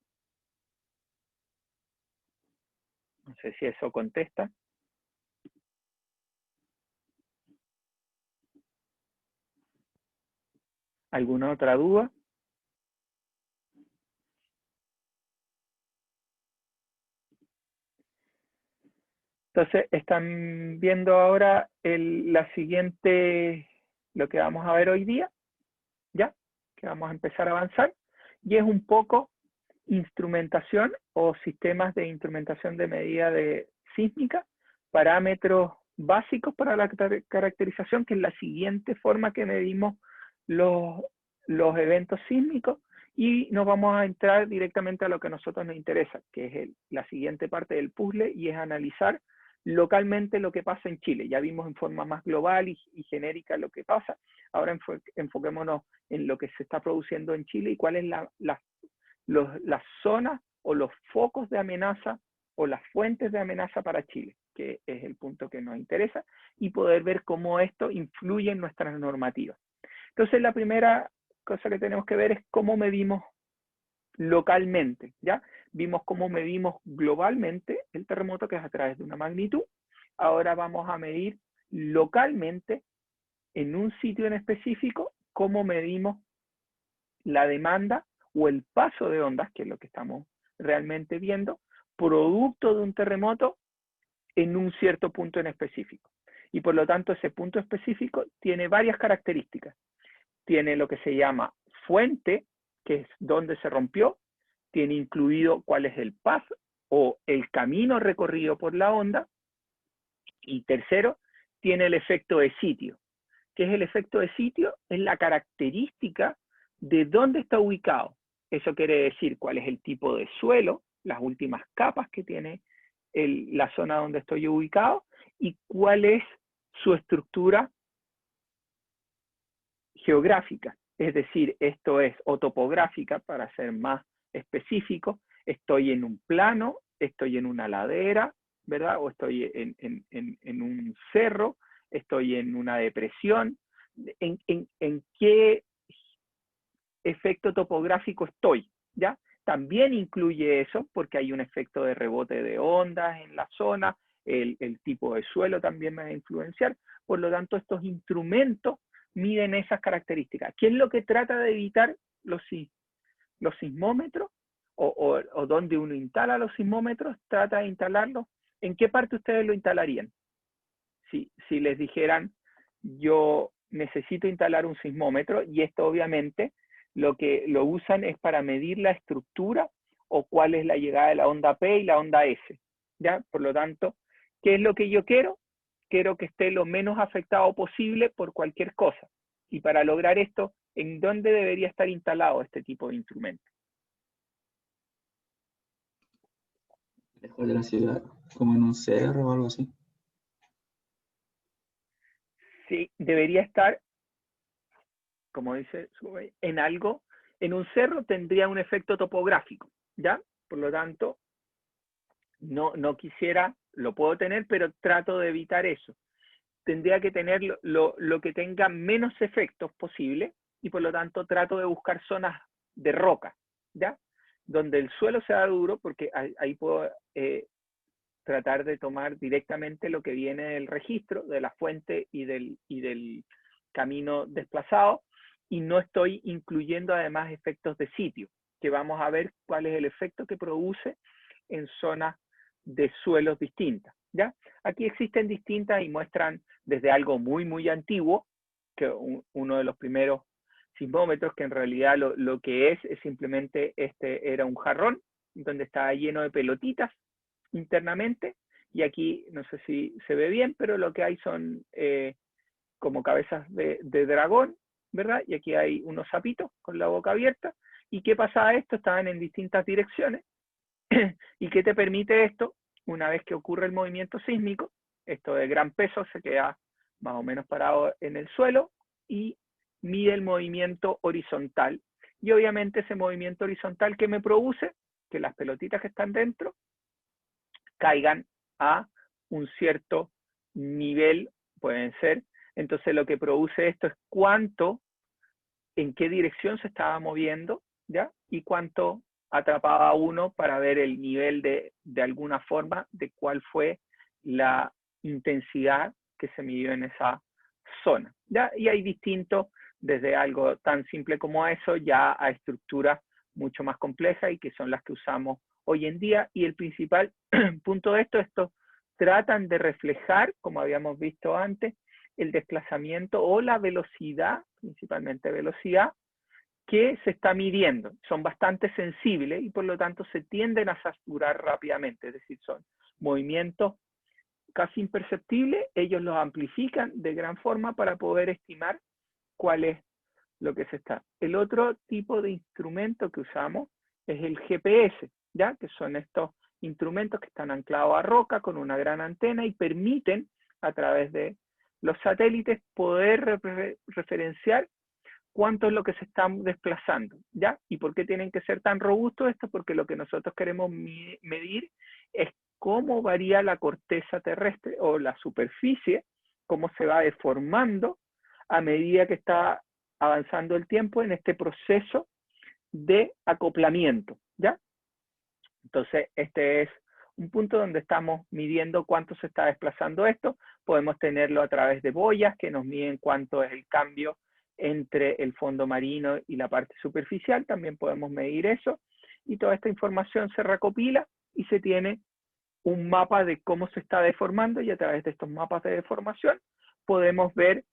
No sé si eso contesta. ¿Alguna otra duda? Entonces, están viendo ahora la siguiente, lo que vamos a ver hoy día, ¿ya? Que vamos a empezar a avanzar, y es un poco instrumentación o sistemas de instrumentación de medida de sísmica, parámetros básicos para la caracterización, que es la siguiente forma que medimos los eventos sísmicos, y nos vamos a entrar directamente a lo que a nosotros nos interesa, que es la siguiente parte del puzzle, y es analizar localmente lo que pasa en Chile. Ya vimos en forma más global y genérica lo que pasa. Ahora enfoquémonos en lo que se está produciendo en Chile y cuál es las zonas o los focos de amenaza o las fuentes de amenaza para Chile, que es el punto que nos interesa, y poder ver cómo esto influye en nuestras normativas. Entonces, la primera cosa que tenemos que ver es cómo medimos localmente, ¿ya? Vimos cómo medimos globalmente el terremoto, que es a través de una magnitud. Ahora vamos a medir localmente, en un sitio en específico, cómo medimos la demanda o el paso de ondas, que es lo que estamos realmente viendo, producto de un terremoto en un cierto punto en específico. Y por lo tanto, ese punto específico tiene varias características. Tiene lo que se llama fuente, que es donde se rompió, tiene incluido cuál es el paso o el camino recorrido por la onda, y tercero, tiene el efecto de sitio, ¿Qué es el efecto de sitio? Es la característica de dónde está ubicado. Eso quiere decir cuál es el tipo de suelo, las últimas capas que tiene la zona donde estoy ubicado y cuál es su estructura geográfica. Es decir, esto es, o topográfica, para ser más específico. Estoy en un plano, estoy en una ladera, ¿verdad? O estoy en un cerro, estoy en una depresión. ¿En qué efecto topográfico estoy? ¿Ya? También incluye eso, porque hay un efecto de rebote de ondas en la zona, el tipo de suelo también me va a influenciar. Por lo tanto, estos instrumentos miden esas características. ¿Qué es lo que trata de evitar los sismómetros? O dónde uno instala los sismómetros, trata de instalarlos. ¿En qué parte ustedes lo instalarían? Si les dijeran, yo necesito instalar un sismómetro, y esto obviamente lo que lo usan es para medir la estructura o cuál es la llegada de la onda P y la onda S. ¿Ya? Por lo tanto, ¿qué es lo que yo quiero? Quiero que esté lo menos afectado posible por cualquier cosa. Y para lograr esto, ¿en dónde debería estar instalado este tipo de instrumento? Lejos de la ciudad, como en un cerro o algo así. Sí, debería estar, como dice, en algo, en un cerro tendría un efecto topográfico, ¿ya? Por lo tanto, no quisiera, lo puedo tener, pero trato de evitar eso. Tendría que tener lo que tenga menos efectos posible, y por lo tanto trato de buscar zonas de roca, ¿ya? Donde el suelo sea duro, porque ahí puedo tratar de tomar directamente lo que viene del registro, de la fuente y del camino desplazado, y no estoy incluyendo además efectos de sitio, que vamos a ver cuál es el efecto que produce en zonas de suelos distintas, ¿ya? Aquí existen distintas y muestran desde algo muy, muy antiguo, que uno de los primeros sismómetros, que en realidad lo que es simplemente, era un jarrón donde estaba lleno de pelotitas internamente, y aquí no sé si se ve bien, pero lo que hay son como cabezas de dragón, ¿verdad? Y aquí hay unos sapitos con la boca abierta. ¿Y qué pasaba esto? Estaban en distintas direcciones. ¿Y qué te permite esto? Una vez que ocurre el movimiento sísmico, esto de gran peso se queda más o menos parado en el suelo y mide el movimiento horizontal. Y obviamente ese movimiento horizontal que me produce, que las pelotitas que están dentro caigan a un cierto nivel, pueden ser. Entonces lo que produce esto es cuánto, en qué dirección se estaba moviendo, ¿ya? Y cuánto atrapaba uno para ver el nivel de alguna forma de cuál fue la intensidad que se midió en esa zona, ¿ya? Y hay distintos, desde algo tan simple como eso, ya a estructuras mucho más complejas y que son las que usamos hoy en día. Y el principal punto de esto tratan de reflejar, como habíamos visto antes, el desplazamiento o la velocidad, principalmente velocidad, que se está midiendo. Son bastante sensibles y por lo tanto se tienden a saturar rápidamente, es decir, son movimientos casi imperceptibles, ellos los amplifican de gran forma para poder estimar cuál es lo que se está. El otro tipo de instrumento que usamos es el GPS, ¿ya? Que son estos instrumentos que están anclados a roca con una gran antena y permiten, a través de los satélites, poder referenciar cuánto es lo que se está desplazando, ¿ya? ¿Y por qué tienen que ser tan robustos esto? Porque lo que nosotros queremos medir es cómo varía la corteza terrestre o la superficie, cómo se va deformando a medida que está avanzando el tiempo en este proceso de acoplamiento, ¿ya? Entonces, este es un punto donde estamos midiendo cuánto se está desplazando esto. Podemos tenerlo a través de boyas que nos miden cuánto es el cambio entre el fondo marino y la parte superficial. También podemos medir eso. Y toda esta información se recopila y se tiene un mapa de cómo se está deformando, y a través de estos mapas de deformación podemos ver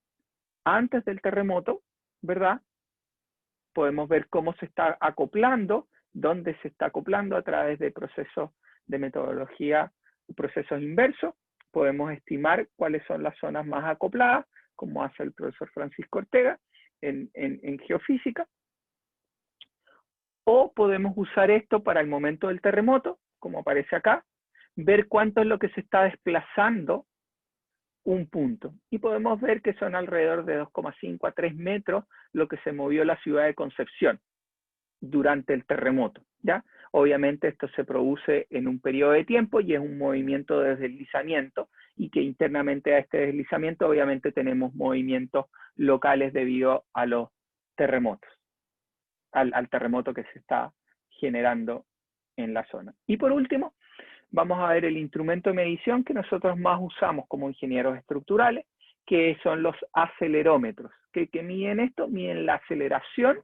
antes del terremoto, ¿verdad? Podemos ver cómo se está acoplando, dónde se está acoplando a través de procesos de metodología, procesos inversos. Podemos estimar cuáles son las zonas más acopladas, como hace el profesor Francisco Ortega en geofísica, o podemos usar esto para el momento del terremoto, como aparece acá, ver cuánto es lo que se está desplazando un punto. Y podemos ver que son alrededor de 2,5 a 3 metros lo que se movió la ciudad de Concepción durante el terremoto, ¿ya? Obviamente esto se produce en un periodo de tiempo y es un movimiento de deslizamiento, y que internamente a este deslizamiento obviamente tenemos movimientos locales debido a los terremotos, al terremoto que se está generando en la zona. Y por último, vamos a ver el instrumento de medición que nosotros más usamos como ingenieros estructurales, que son los acelerómetros. ¿Que miden esto? Miden la aceleración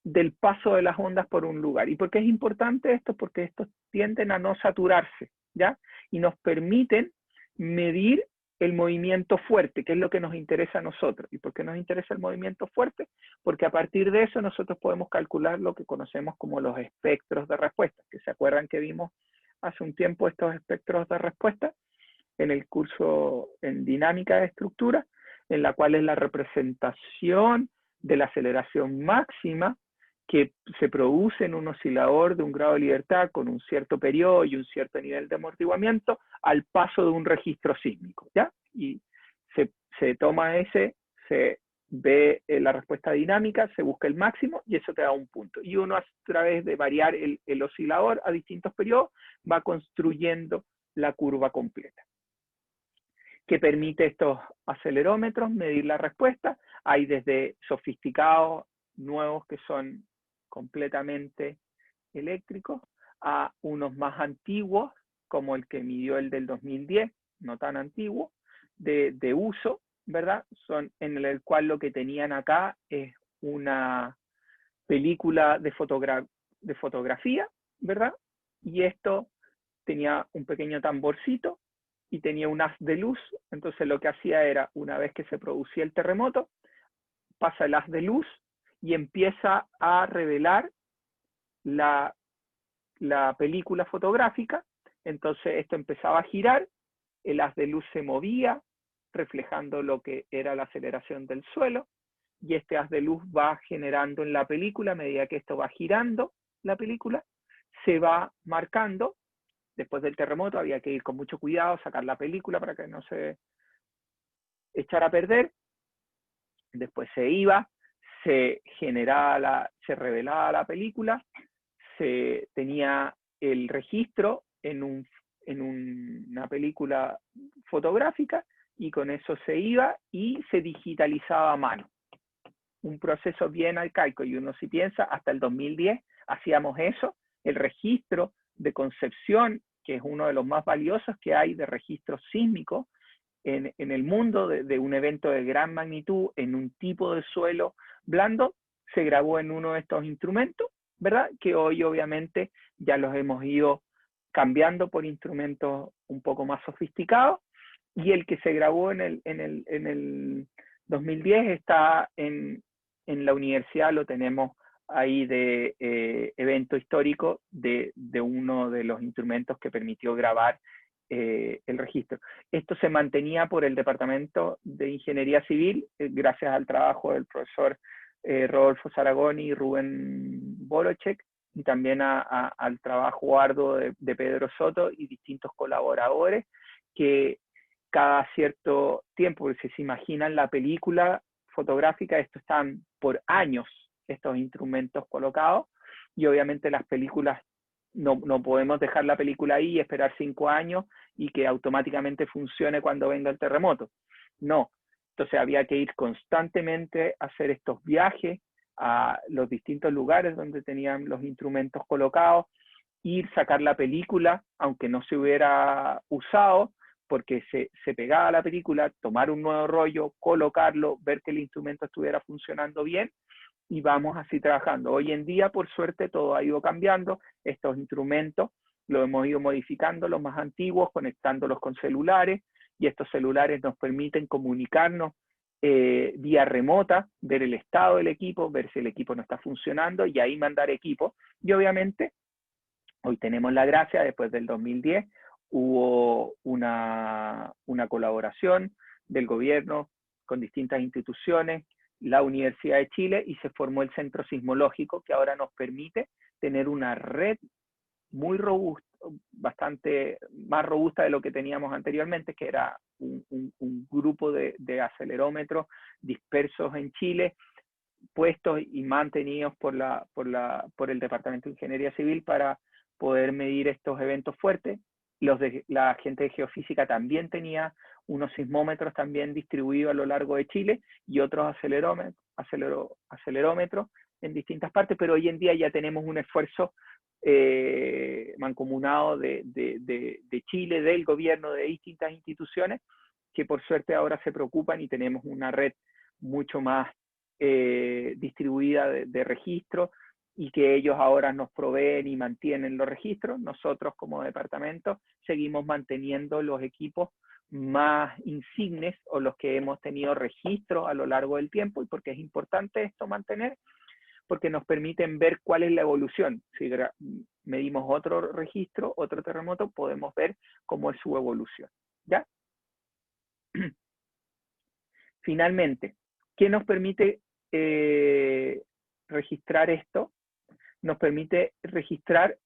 del paso de las ondas por un lugar. ¿Y por qué es importante esto? Porque estos tienden a no saturarse, ¿ya? Y nos permiten medir el movimiento fuerte, que es lo que nos interesa a nosotros. ¿Y por qué nos interesa el movimiento fuerte? Porque a partir de eso nosotros podemos calcular lo que conocemos como los espectros de respuesta, que se acuerdan que vimos hace un tiempo estos espectros de respuesta en el curso en dinámica de estructura, en la cual es la representación de la aceleración máxima que se produce en un oscilador de un grado de libertad con un cierto periodo y un cierto nivel de amortiguamiento al paso de un registro sísmico, ¿ya? Y se toma ese, se ve la respuesta dinámica, se busca el máximo y eso te da un punto. Y uno a través de variar el oscilador a distintos periodos va construyendo la curva completa, que permite estos acelerómetros medir la respuesta. Hay desde sofisticados, nuevos, que son completamente eléctricos, a unos más antiguos, como el que midió el del 2010, no tan antiguo, de uso, ¿verdad? Son en el cual lo que tenían acá es una película de fotografía, ¿verdad? Y esto tenía un pequeño tamborcito y tenía un haz de luz. Entonces lo que hacía era, una vez que se producía el terremoto, pasa el haz de luz y empieza a revelar la película fotográfica. Entonces esto empezaba a girar, el haz de luz se movía, reflejando lo que era la aceleración del suelo, y este haz de luz va generando en la película, a medida que esto va girando la película, se va marcando. Después del terremoto había que ir con mucho cuidado, sacar la película para que no se echara a perder. Después se iba, se revelaba la película, se tenía el registro en una película fotográfica, y con eso se iba y se digitalizaba a mano. Un proceso bien arcaico, y uno si piensa, hasta el 2010 hacíamos eso, el registro de Concepción, que es uno de los más valiosos que hay de registros sísmicos en el mundo de un evento de gran magnitud en un tipo de suelo blando, se grabó en uno de estos instrumentos, ¿verdad? Que hoy obviamente ya los hemos ido cambiando por instrumentos un poco más sofisticados, y el que se grabó en el 2010 está en la universidad, lo tenemos ahí de evento histórico de uno de los instrumentos que permitió grabar el registro. Esto se mantenía por el Departamento de Ingeniería Civil, gracias al trabajo del profesor Rodolfo Saragoni y Rubén Borochek, y también al trabajo arduo de Pedro Soto y distintos colaboradores, que cada cierto tiempo, porque si se imaginan la película fotográfica, esto están por años estos instrumentos colocados, y obviamente las películas, no podemos dejar la película ahí y esperar 5 años y que automáticamente funcione cuando venga el terremoto. No, entonces había que ir constantemente a hacer estos viajes a los distintos lugares donde tenían los instrumentos colocados, ir, sacar la película, aunque no se hubiera usado, porque se pegaba a la película, tomar un nuevo rollo, colocarlo, ver que el instrumento estuviera funcionando bien, y vamos así trabajando. Hoy en día, por suerte, todo ha ido cambiando. Estos instrumentos los hemos ido modificando, los más antiguos, conectándolos con celulares, y estos celulares nos permiten comunicarnos vía remota, ver el estado del equipo, ver si el equipo no está funcionando, y ahí mandar equipo. Y obviamente, hoy tenemos la gracia, después del 2010, hubo una colaboración del gobierno con distintas instituciones, la Universidad de Chile, y se formó el Centro Sismológico, que ahora nos permite tener una red muy robusta, bastante más robusta de lo que teníamos anteriormente, que era un grupo de acelerómetros dispersos en Chile, puestos y mantenidos por el Departamento de Ingeniería Civil para poder medir estos eventos fuertes. La gente de geofísica también tenía unos sismómetros también distribuidos a lo largo de Chile y otros acelerómetros en distintas partes, pero hoy en día ya tenemos un esfuerzo mancomunado de Chile, del gobierno, de distintas instituciones, que por suerte ahora se preocupan y tenemos una red mucho más distribuida de registro, y que ellos ahora nos proveen y mantienen los registros. Nosotros como departamento seguimos manteniendo los equipos más insignes o los que hemos tenido registro a lo largo del tiempo. ¿Y por qué es importante esto mantener? Porque nos permiten ver cuál es la evolución. Si medimos otro registro, otro terremoto, podemos ver cómo es su evolución, ¿ya? Finalmente, ¿qué nos permite registrar esto? Nos permite registrar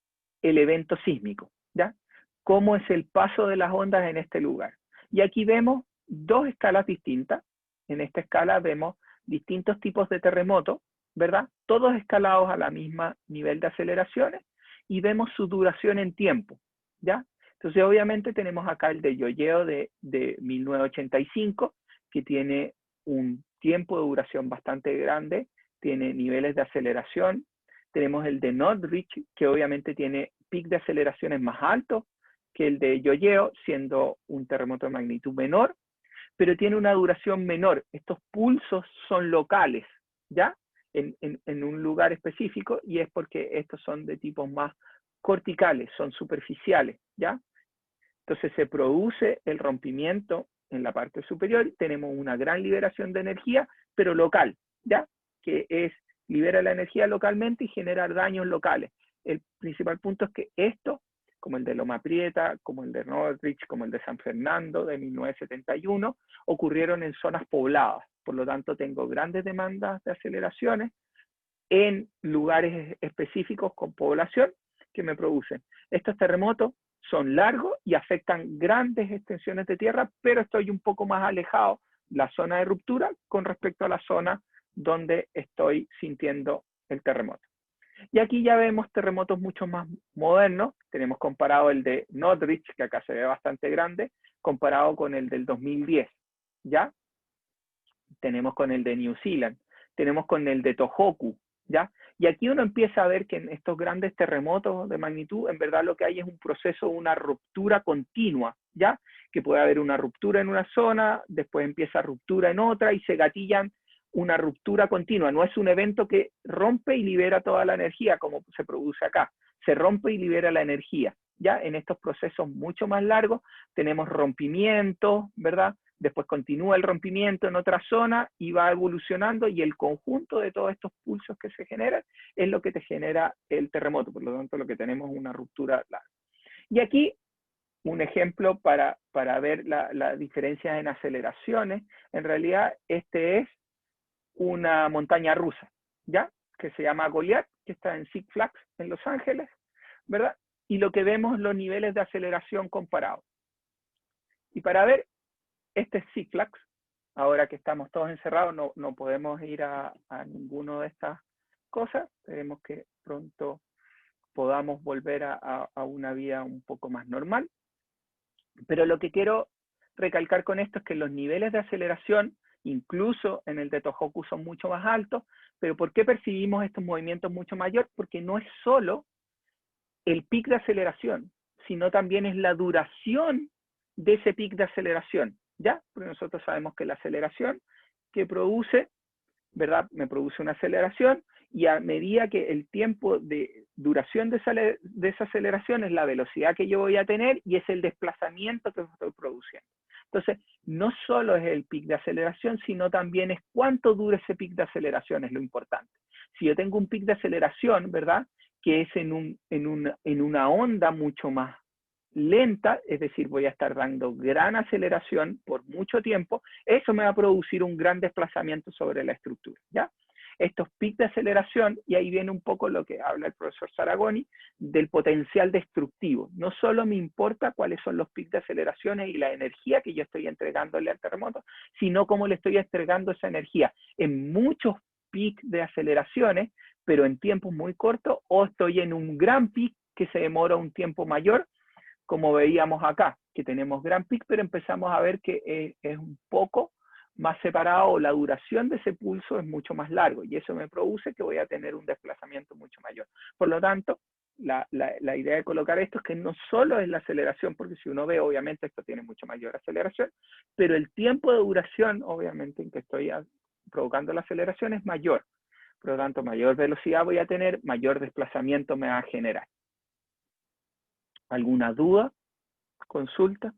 el evento sísmico, ¿ya? Cómo es el paso de las ondas en este lugar. Y aquí vemos dos escalas distintas. En esta escala vemos distintos tipos de terremotos, ¿verdad? Todos escalados a la misma nivel de aceleraciones, y vemos su duración en tiempo, ¿ya? Entonces, obviamente, tenemos acá el de Yoyeo de 1985, que tiene un tiempo de duración bastante grande, tiene niveles de aceleración. Tenemos el de Northridge, que obviamente tiene pic de aceleraciones más altos que el de Yoyeo, siendo un terremoto de magnitud menor, pero tiene una duración menor. Estos pulsos son locales, ¿ya? En un lugar específico, y es porque estos son de tipos más corticales, son superficiales, ¿ya? Entonces se produce el rompimiento en la parte superior, tenemos una gran liberación de energía, pero local, ¿ya? Que es libera la energía localmente y genera daños locales. El principal punto es que esto, como el de Loma Prieta, como el de Northridge, como el de San Fernando de 1971, ocurrieron en zonas pobladas. Por lo tanto, tengo grandes demandas de aceleraciones en lugares específicos con población que me producen. Estos terremotos son largos y afectan grandes extensiones de tierra, pero estoy un poco más alejado de la zona de ruptura con respecto a la zona donde estoy sintiendo el terremoto. Y aquí ya vemos terremotos mucho más modernos. Tenemos comparado el de Northridge, que acá se ve bastante grande, comparado con el del 2010, ¿ya? Tenemos con el de New Zealand, tenemos con el de Tohoku, ¿ya? Y aquí uno empieza a ver que en estos grandes terremotos de magnitud, en verdad lo que hay es un proceso, una ruptura continua, ¿ya? Que puede haber una ruptura en una zona, después empieza ruptura en otra, y se gatillan una ruptura continua. No es un evento que rompe y libera toda la energía como se produce acá. Se rompe y libera la energía. Ya en estos procesos mucho más largos tenemos rompimientos, ¿verdad? Después continúa el rompimiento en otra zona y va evolucionando, y el conjunto de todos estos pulsos que se generan es lo que te genera el terremoto. Por lo tanto, lo que tenemos es una ruptura larga. Y aquí un ejemplo para ver las diferencias en aceleraciones. En realidad, este es una montaña rusa, ¿ya? Que se llama Goliath, que está en Six Flags en Los Ángeles, ¿verdad? Y lo que vemos los niveles de aceleración comparados. Y para ver, este es Six Flags. Ahora que estamos todos encerrados, no podemos ir a ninguna de estas cosas. Esperemos que pronto podamos volver a una vida un poco más normal. Pero lo que quiero recalcar con esto es que los niveles de aceleración, incluso en el de Tohoku, son mucho más altos. Pero ¿por qué percibimos estos movimientos mucho mayor? Porque no es solo el pic de aceleración, sino también es la duración de ese pic de aceleración, ¿ya? Porque nosotros sabemos que la aceleración que produce, ¿verdad? Me produce una aceleración, y a medida que el tiempo de duración de esa aceleración es la velocidad que yo voy a tener, y es el desplazamiento que estoy produciendo. Entonces, no solo es el pic de aceleración, sino también es cuánto dura ese pic de aceleración, es lo importante. Si yo tengo un pic de aceleración, ¿verdad?, que es en una onda mucho más lenta, es decir, voy a estar dando gran aceleración por mucho tiempo, eso me va a producir un gran desplazamiento sobre la estructura, ¿ya? Estos picos de aceleración, y ahí viene un poco lo que habla el profesor Saragoni, del potencial destructivo. No solo me importa cuáles son los picos de aceleraciones y la energía que yo estoy entregándole al terremoto, sino cómo le estoy entregando esa energía en muchos picos de aceleraciones, pero en tiempos muy cortos, o estoy en un gran pic que se demora un tiempo mayor, como veíamos acá, que tenemos gran pic, pero empezamos a ver que es un poco más separado, la duración de ese pulso es mucho más largo, y eso me produce que voy a tener un desplazamiento mucho mayor. Por lo tanto, la idea de colocar esto es que no solo es la aceleración, porque si uno ve, obviamente esto tiene mucho mayor aceleración, pero el tiempo de duración, obviamente, en que estoy provocando la aceleración es mayor. Por lo tanto, mayor velocidad voy a tener, mayor desplazamiento me va a generar. ¿Alguna duda? ¿Consulta?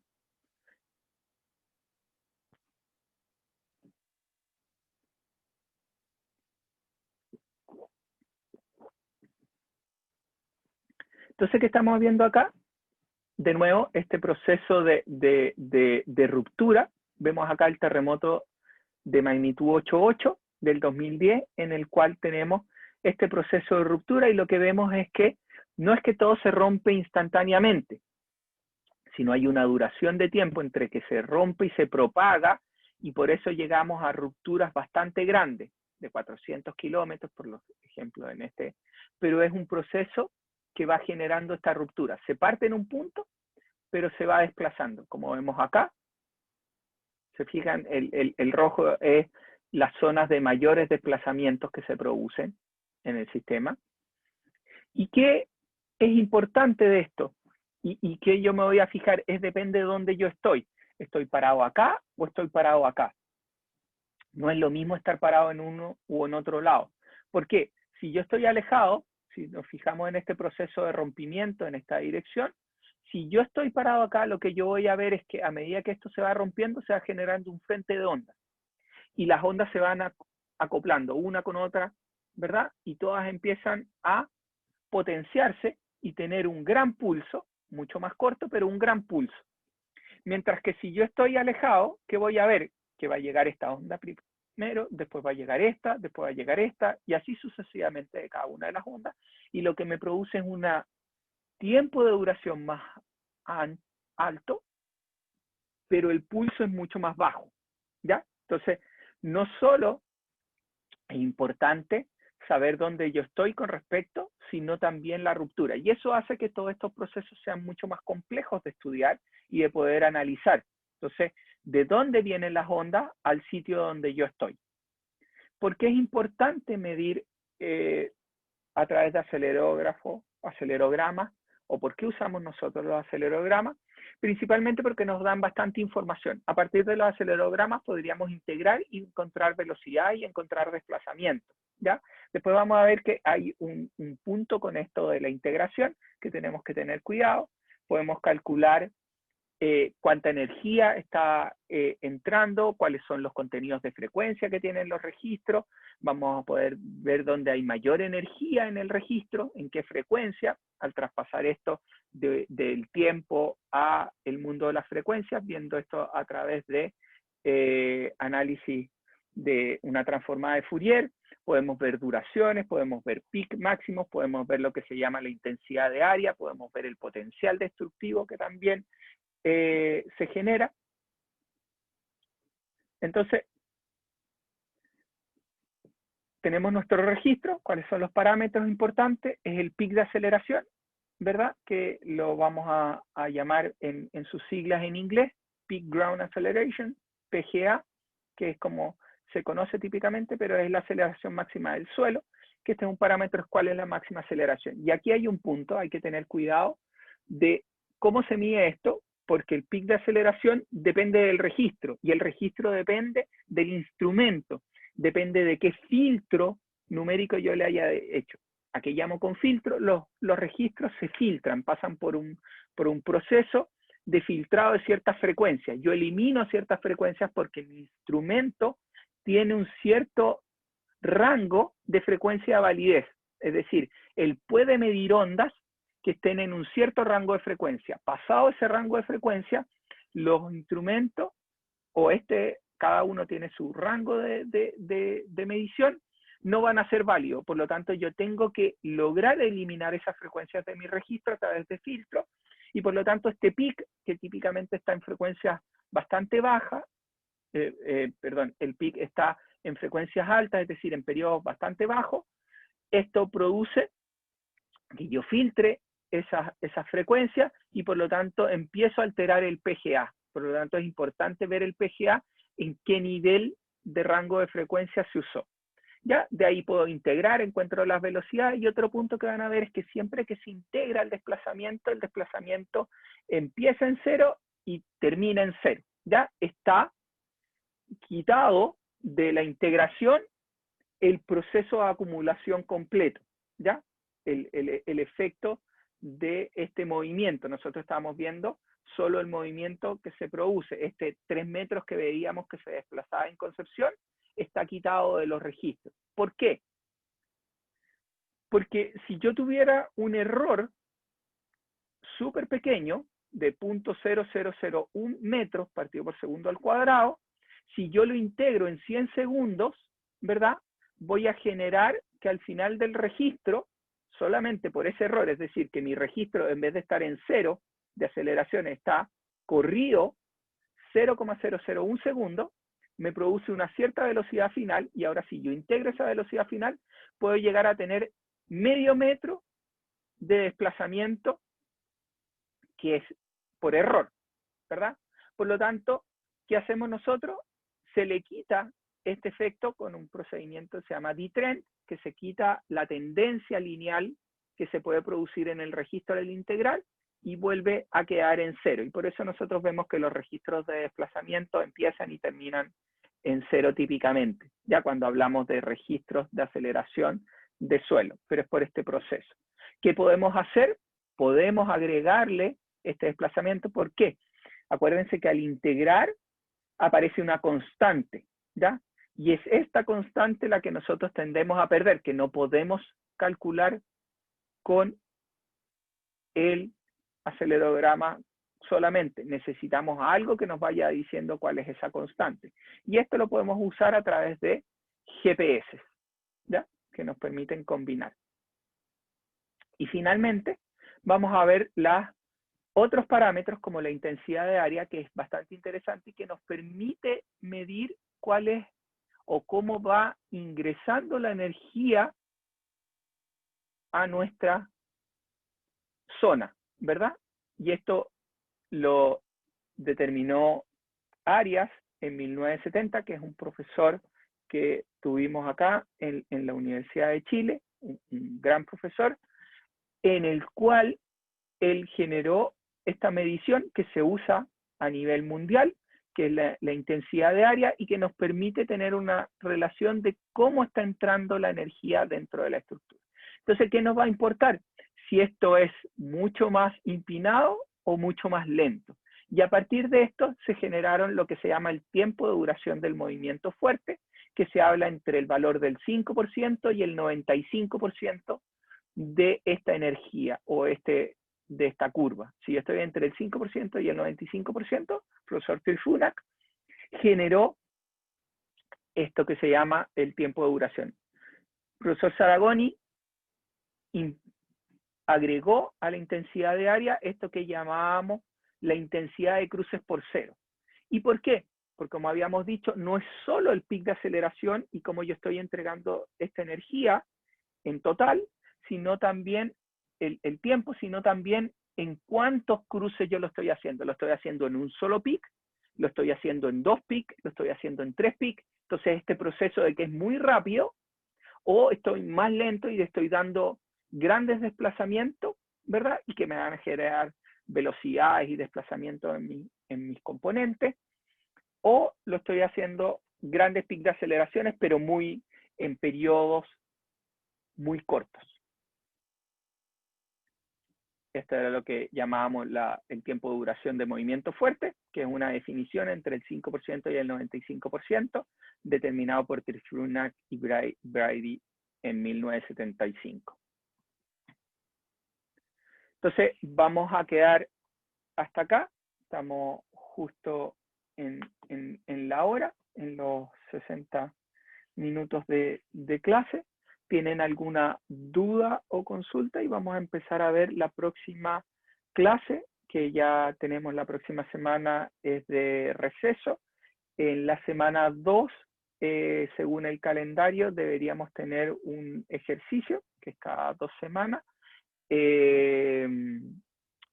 Entonces, ¿qué estamos viendo acá? De nuevo, este proceso de ruptura. Vemos acá el terremoto de magnitud 8.8 del 2010, en el cual tenemos este proceso de ruptura, y lo que vemos es que no es que todo se rompe instantáneamente, sino hay una duración de tiempo entre que se rompe y se propaga, y por eso llegamos a rupturas bastante grandes, de 400 kilómetros, por ejemplo, en este, pero es un proceso que va generando esta ruptura. Se parte en un punto, pero se va desplazando, como vemos acá. Se fijan, el rojo es las zonas de mayores desplazamientos que se producen en el sistema. ¿Y qué es importante de esto? Y que yo me voy a fijar, es depende de dónde yo estoy. ¿Estoy parado acá o estoy parado acá? No es lo mismo estar parado en uno u en otro lado. ¿Por qué? Si yo estoy alejado, si nos fijamos en este proceso de rompimiento en esta dirección, si yo estoy parado acá, lo que yo voy a ver es que a medida que esto se va rompiendo, se va generando un frente de ondas. Y las ondas se van acoplando una con otra, ¿verdad? Y todas empiezan a potenciarse y tener un gran pulso, mucho más corto, pero un gran pulso. Mientras que si yo estoy alejado, ¿qué voy a ver? Que va a llegar esta onda primero, después va a llegar esta, después va a llegar esta, y así sucesivamente de cada una de las ondas, y lo que me produce es un tiempo de duración más alto, pero el pulso es mucho más bajo, ¿ya? Entonces, no solo es importante saber dónde yo estoy con respecto, sino también la ruptura. Y eso hace que todos estos procesos sean mucho más complejos de estudiar y de poder analizar. Entonces, ¿de dónde vienen las ondas al sitio donde yo estoy? ¿Por qué es importante medir a través de acelerogramas? ¿O por qué usamos nosotros los acelerogramas? Principalmente porque nos dan bastante información. A partir de los acelerogramas podríamos integrar y encontrar velocidad y encontrar desplazamiento, ¿ya? Después vamos a ver que hay un punto con esto de la integración que tenemos que tener cuidado. Podemos calcular cuánta energía está entrando, cuáles son los contenidos de frecuencia que tienen los registros. Vamos a poder ver dónde hay mayor energía en el registro, en qué frecuencia, al traspasar esto del tiempo a el mundo de las frecuencias, viendo esto a través de análisis de una transformada de Fourier. Podemos ver duraciones, podemos ver peak máximos, podemos ver lo que se llama la intensidad de área, podemos ver el potencial destructivo que también se genera. Entonces, tenemos nuestro registro. ¿Cuáles son los parámetros importantes? Es el pic de aceleración, ¿verdad? Que lo vamos a llamar en sus siglas en inglés, Peak Ground Acceleration, PGA, que es como se conoce típicamente, pero es la aceleración máxima del suelo, que este es un parámetro, cuál es la máxima aceleración. Y aquí hay un punto, hay que tener cuidado de cómo se mide esto, porque el pic de aceleración depende del registro, y el registro depende del instrumento, depende de qué filtro numérico yo le haya hecho. ¿A qué llamo con filtro? Los registros se filtran, pasan por un proceso de filtrado de ciertas frecuencias. Yo elimino ciertas frecuencias porque el instrumento tiene un cierto rango de frecuencia de validez. Es decir, él puede medir ondas que estén en un cierto rango de frecuencia. Pasado ese rango de frecuencia, los instrumentos, o cada uno tiene su rango de medición, no van a ser válidos. Por lo tanto, yo tengo que lograr eliminar esas frecuencias de mi registro a través de filtros, y por lo tanto este peak, que típicamente está en frecuencias bastante bajas, el peak está en frecuencias altas, es decir, en periodos bastante bajos, esto produce que yo filtre esas frecuencias y por lo tanto empiezo a alterar el PGA. Por lo tanto es importante ver el PGA en qué nivel de rango de frecuencia se usó. Ya, de ahí puedo integrar, encuentro las velocidades, y otro punto que van a ver es que siempre que se integra el desplazamiento empieza en 0 y termina en 0. Ya está quitado de la integración el proceso de acumulación completo, ¿ya? El efecto de este movimiento. Nosotros estamos viendo solo el movimiento que se produce. 3 metros que veíamos que se desplazaba en Concepción está quitado de los registros. ¿Por qué? Porque si yo tuviera un error súper pequeño de 0.0001 metros partido por segundo al cuadrado, si yo lo integro en 100 segundos, ¿verdad? Voy a generar que al final del registro, solamente por ese error, es decir, que mi registro en vez de estar en 0 de aceleración está corrido 0,001 segundos, me produce una cierta velocidad final, y ahora si yo integro esa velocidad final, puedo llegar a tener medio metro de desplazamiento que es por error, ¿verdad? Por lo tanto, ¿qué hacemos nosotros? Se le quita este efecto con un procedimiento que se llama detrend, que se quita la tendencia lineal que se puede producir en el registro del integral y vuelve a quedar en 0. Y por eso nosotros vemos que los registros de desplazamiento empiezan y terminan en 0 típicamente, ya cuando hablamos de registros de aceleración de suelo, pero es por este proceso. ¿Qué podemos hacer? Podemos agregarle este desplazamiento. ¿Por qué? Acuérdense que al integrar aparece una constante, ¿ya? Y es esta constante la que nosotros tendemos a perder, que no podemos calcular con el acelerograma solamente. Necesitamos algo que nos vaya diciendo cuál es esa constante. Y esto lo podemos usar a través de GPS, ¿ya? Que nos permiten combinar. Y finalmente, vamos a ver otros parámetros como la intensidad de área, que es bastante interesante y que nos permite medir cuál es o cómo va ingresando la energía a nuestra zona, ¿verdad? Y esto lo determinó Arias en 1970, que es un profesor que tuvimos acá en la Universidad de Chile, un gran profesor, en el cual él generó esta medición que se usa a nivel mundial, que es la intensidad de área, y que nos permite tener una relación de cómo está entrando la energía dentro de la estructura. Entonces, ¿qué nos va a importar? Si esto es mucho más empinado o mucho más lento. Y a partir de esto se generaron lo que se llama el tiempo de duración del movimiento fuerte, que se habla entre el valor del 5% y el 95% de esta energía o de esta curva. Si yo estoy entre el 5% y el 95%, el profesor Trifúnac generó esto que se llama el tiempo de duración. El profesor Saragoni agregó a la intensidad de área esto que llamábamos la intensidad de cruces por cero. ¿Y por qué? Porque como habíamos dicho, no es solo el pic de aceleración y cómo yo estoy entregando esta energía en total, sino también el tiempo, sino también en cuántos cruces yo lo estoy haciendo. Lo estoy haciendo en un solo pic, lo estoy haciendo en 2 pic, lo estoy haciendo en 3 pic. Entonces este proceso de que es muy rápido o estoy más lento y le estoy dando grandes desplazamientos, ¿verdad? Y que me van a generar velocidades y desplazamientos en mis componentes, o lo estoy haciendo grandes pics de aceleraciones, pero en periodos muy cortos. Esto era lo que llamábamos el tiempo de duración de movimiento fuerte, que es una definición entre el 5% y el 95%, determinado por Trifúnac y Brady en 1975. Entonces vamos a quedar hasta acá. Estamos justo en la hora, en los 60 minutos de clase. ¿Tienen alguna duda o consulta? Y vamos a empezar a ver la próxima clase, que ya tenemos la próxima semana, es de receso. En la semana 2, según el calendario, deberíamos tener un ejercicio, que es cada 2 semanas. Este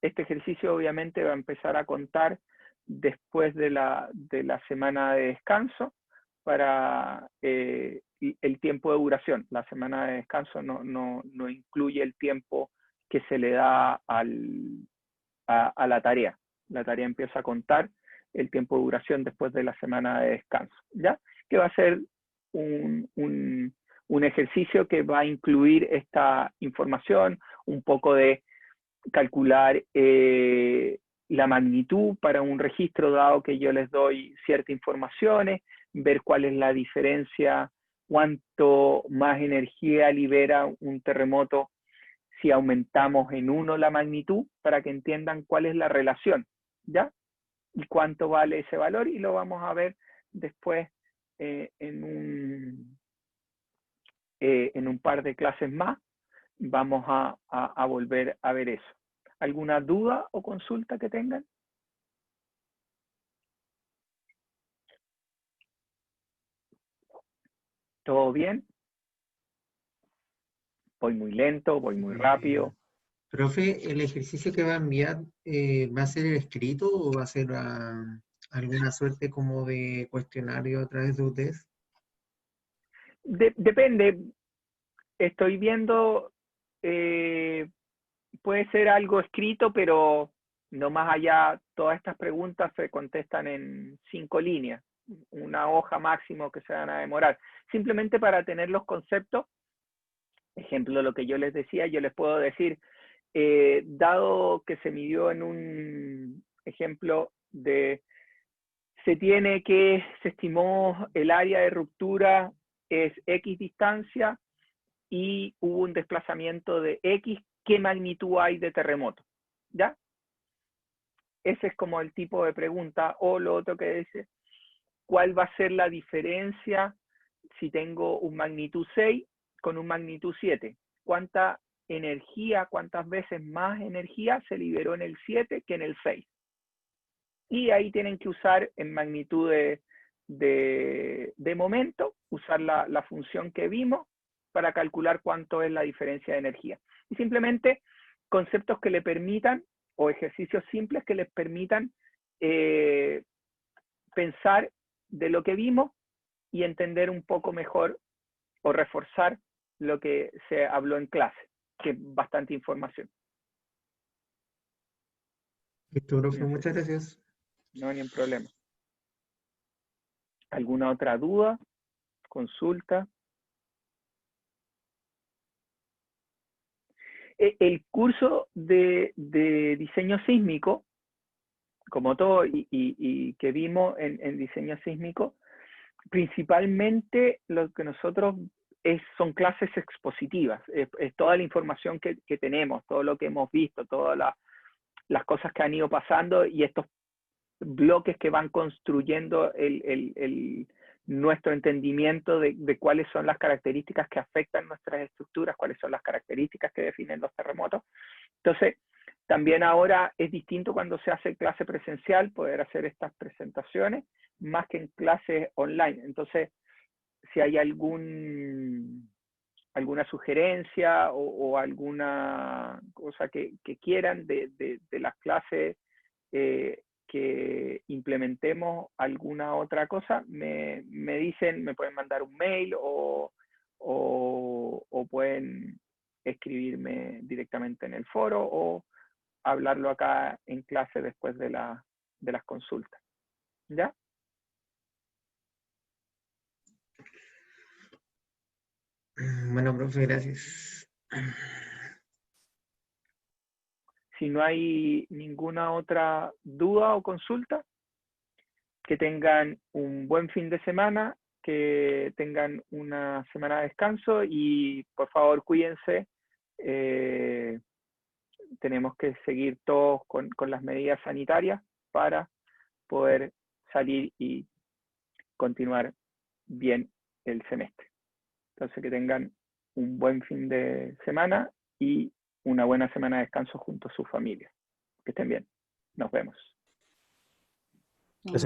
ejercicio obviamente va a empezar a contar después de la semana de descanso para el tiempo de duración. La semana de descanso no incluye el tiempo que se le da a la tarea. La tarea empieza a contar el tiempo de duración después de la semana de descanso, ¿ya? Que va a ser un ejercicio que va a incluir esta información, un poco de calcular la magnitud para un registro, dado que yo les doy ciertas informaciones, ver cuál es la diferencia, cuánto más energía libera un terremoto si aumentamos en 1 la magnitud, para que entiendan cuál es la relación, ¿ya? Y cuánto vale ese valor, y lo vamos a ver después en un par de clases más. Vamos a volver a ver eso. ¿Alguna duda o consulta que tengan? ¿Todo bien? ¿Voy muy lento? ¿Voy muy rápido? Profe, ¿el ejercicio que va a enviar va a ser escrito o va a ser alguna suerte como de cuestionario a través de ustedes? Depende. Estoy viendo, puede ser algo escrito, pero no más allá. Todas estas preguntas se contestan en 5 líneas, una hoja máximo que se van a demorar. Simplemente para tener los conceptos. Ejemplo, lo que yo les decía, yo les puedo decir, dado que se midió en un ejemplo de, se estimó el área de ruptura es X distancia y hubo un desplazamiento de X, ¿qué magnitud hay de terremoto? ¿Ya? Ese es como el tipo de pregunta. O lo otro que dice, ¿cuál va a ser la diferencia si tengo un magnitud 6 con un magnitud 7? ¿Cuánta energía, cuántas veces más energía se liberó en el 7 que en el 6? Y ahí tienen que usar en magnitud de momento, usar la función que vimos para calcular cuánto es la diferencia de energía. Y simplemente conceptos que le permitan, o ejercicios simples que les permitan pensar de lo que vimos y entender un poco mejor o reforzar lo que se habló en clase, que es bastante información. Listo, profe, muchas gracias. No hay ningún problema. ¿Alguna otra duda? ¿Consulta? El curso de diseño sísmico, como todo y que vimos en diseño sísmico, principalmente lo que nosotros son clases expositivas, es toda la información que tenemos, todo lo que hemos visto, todas las cosas que han ido pasando y estos bloques que van construyendo nuestro entendimiento de cuáles son las características que afectan nuestras estructuras, cuáles son las características que definen los terremotos. Entonces, también ahora es distinto cuando se hace clase presencial, poder hacer estas presentaciones, más que en clases online. Entonces, si hay alguna sugerencia o alguna cosa que quieran de las clases, que implementemos alguna otra cosa, me dicen, me pueden mandar un mail o pueden escribirme directamente en el foro o hablarlo acá en clase después de las consultas. ¿Ya? Bueno, profe, gracias. Si no hay ninguna otra duda o consulta, que tengan un buen fin de semana, que tengan una semana de descanso y por favor cuídense. tenemos que seguir todos con las medidas sanitarias para poder salir y continuar bien el semestre. Entonces, que tengan un buen fin de semana y una buena semana de descanso junto a sus familias. Que estén bien. Nos vemos.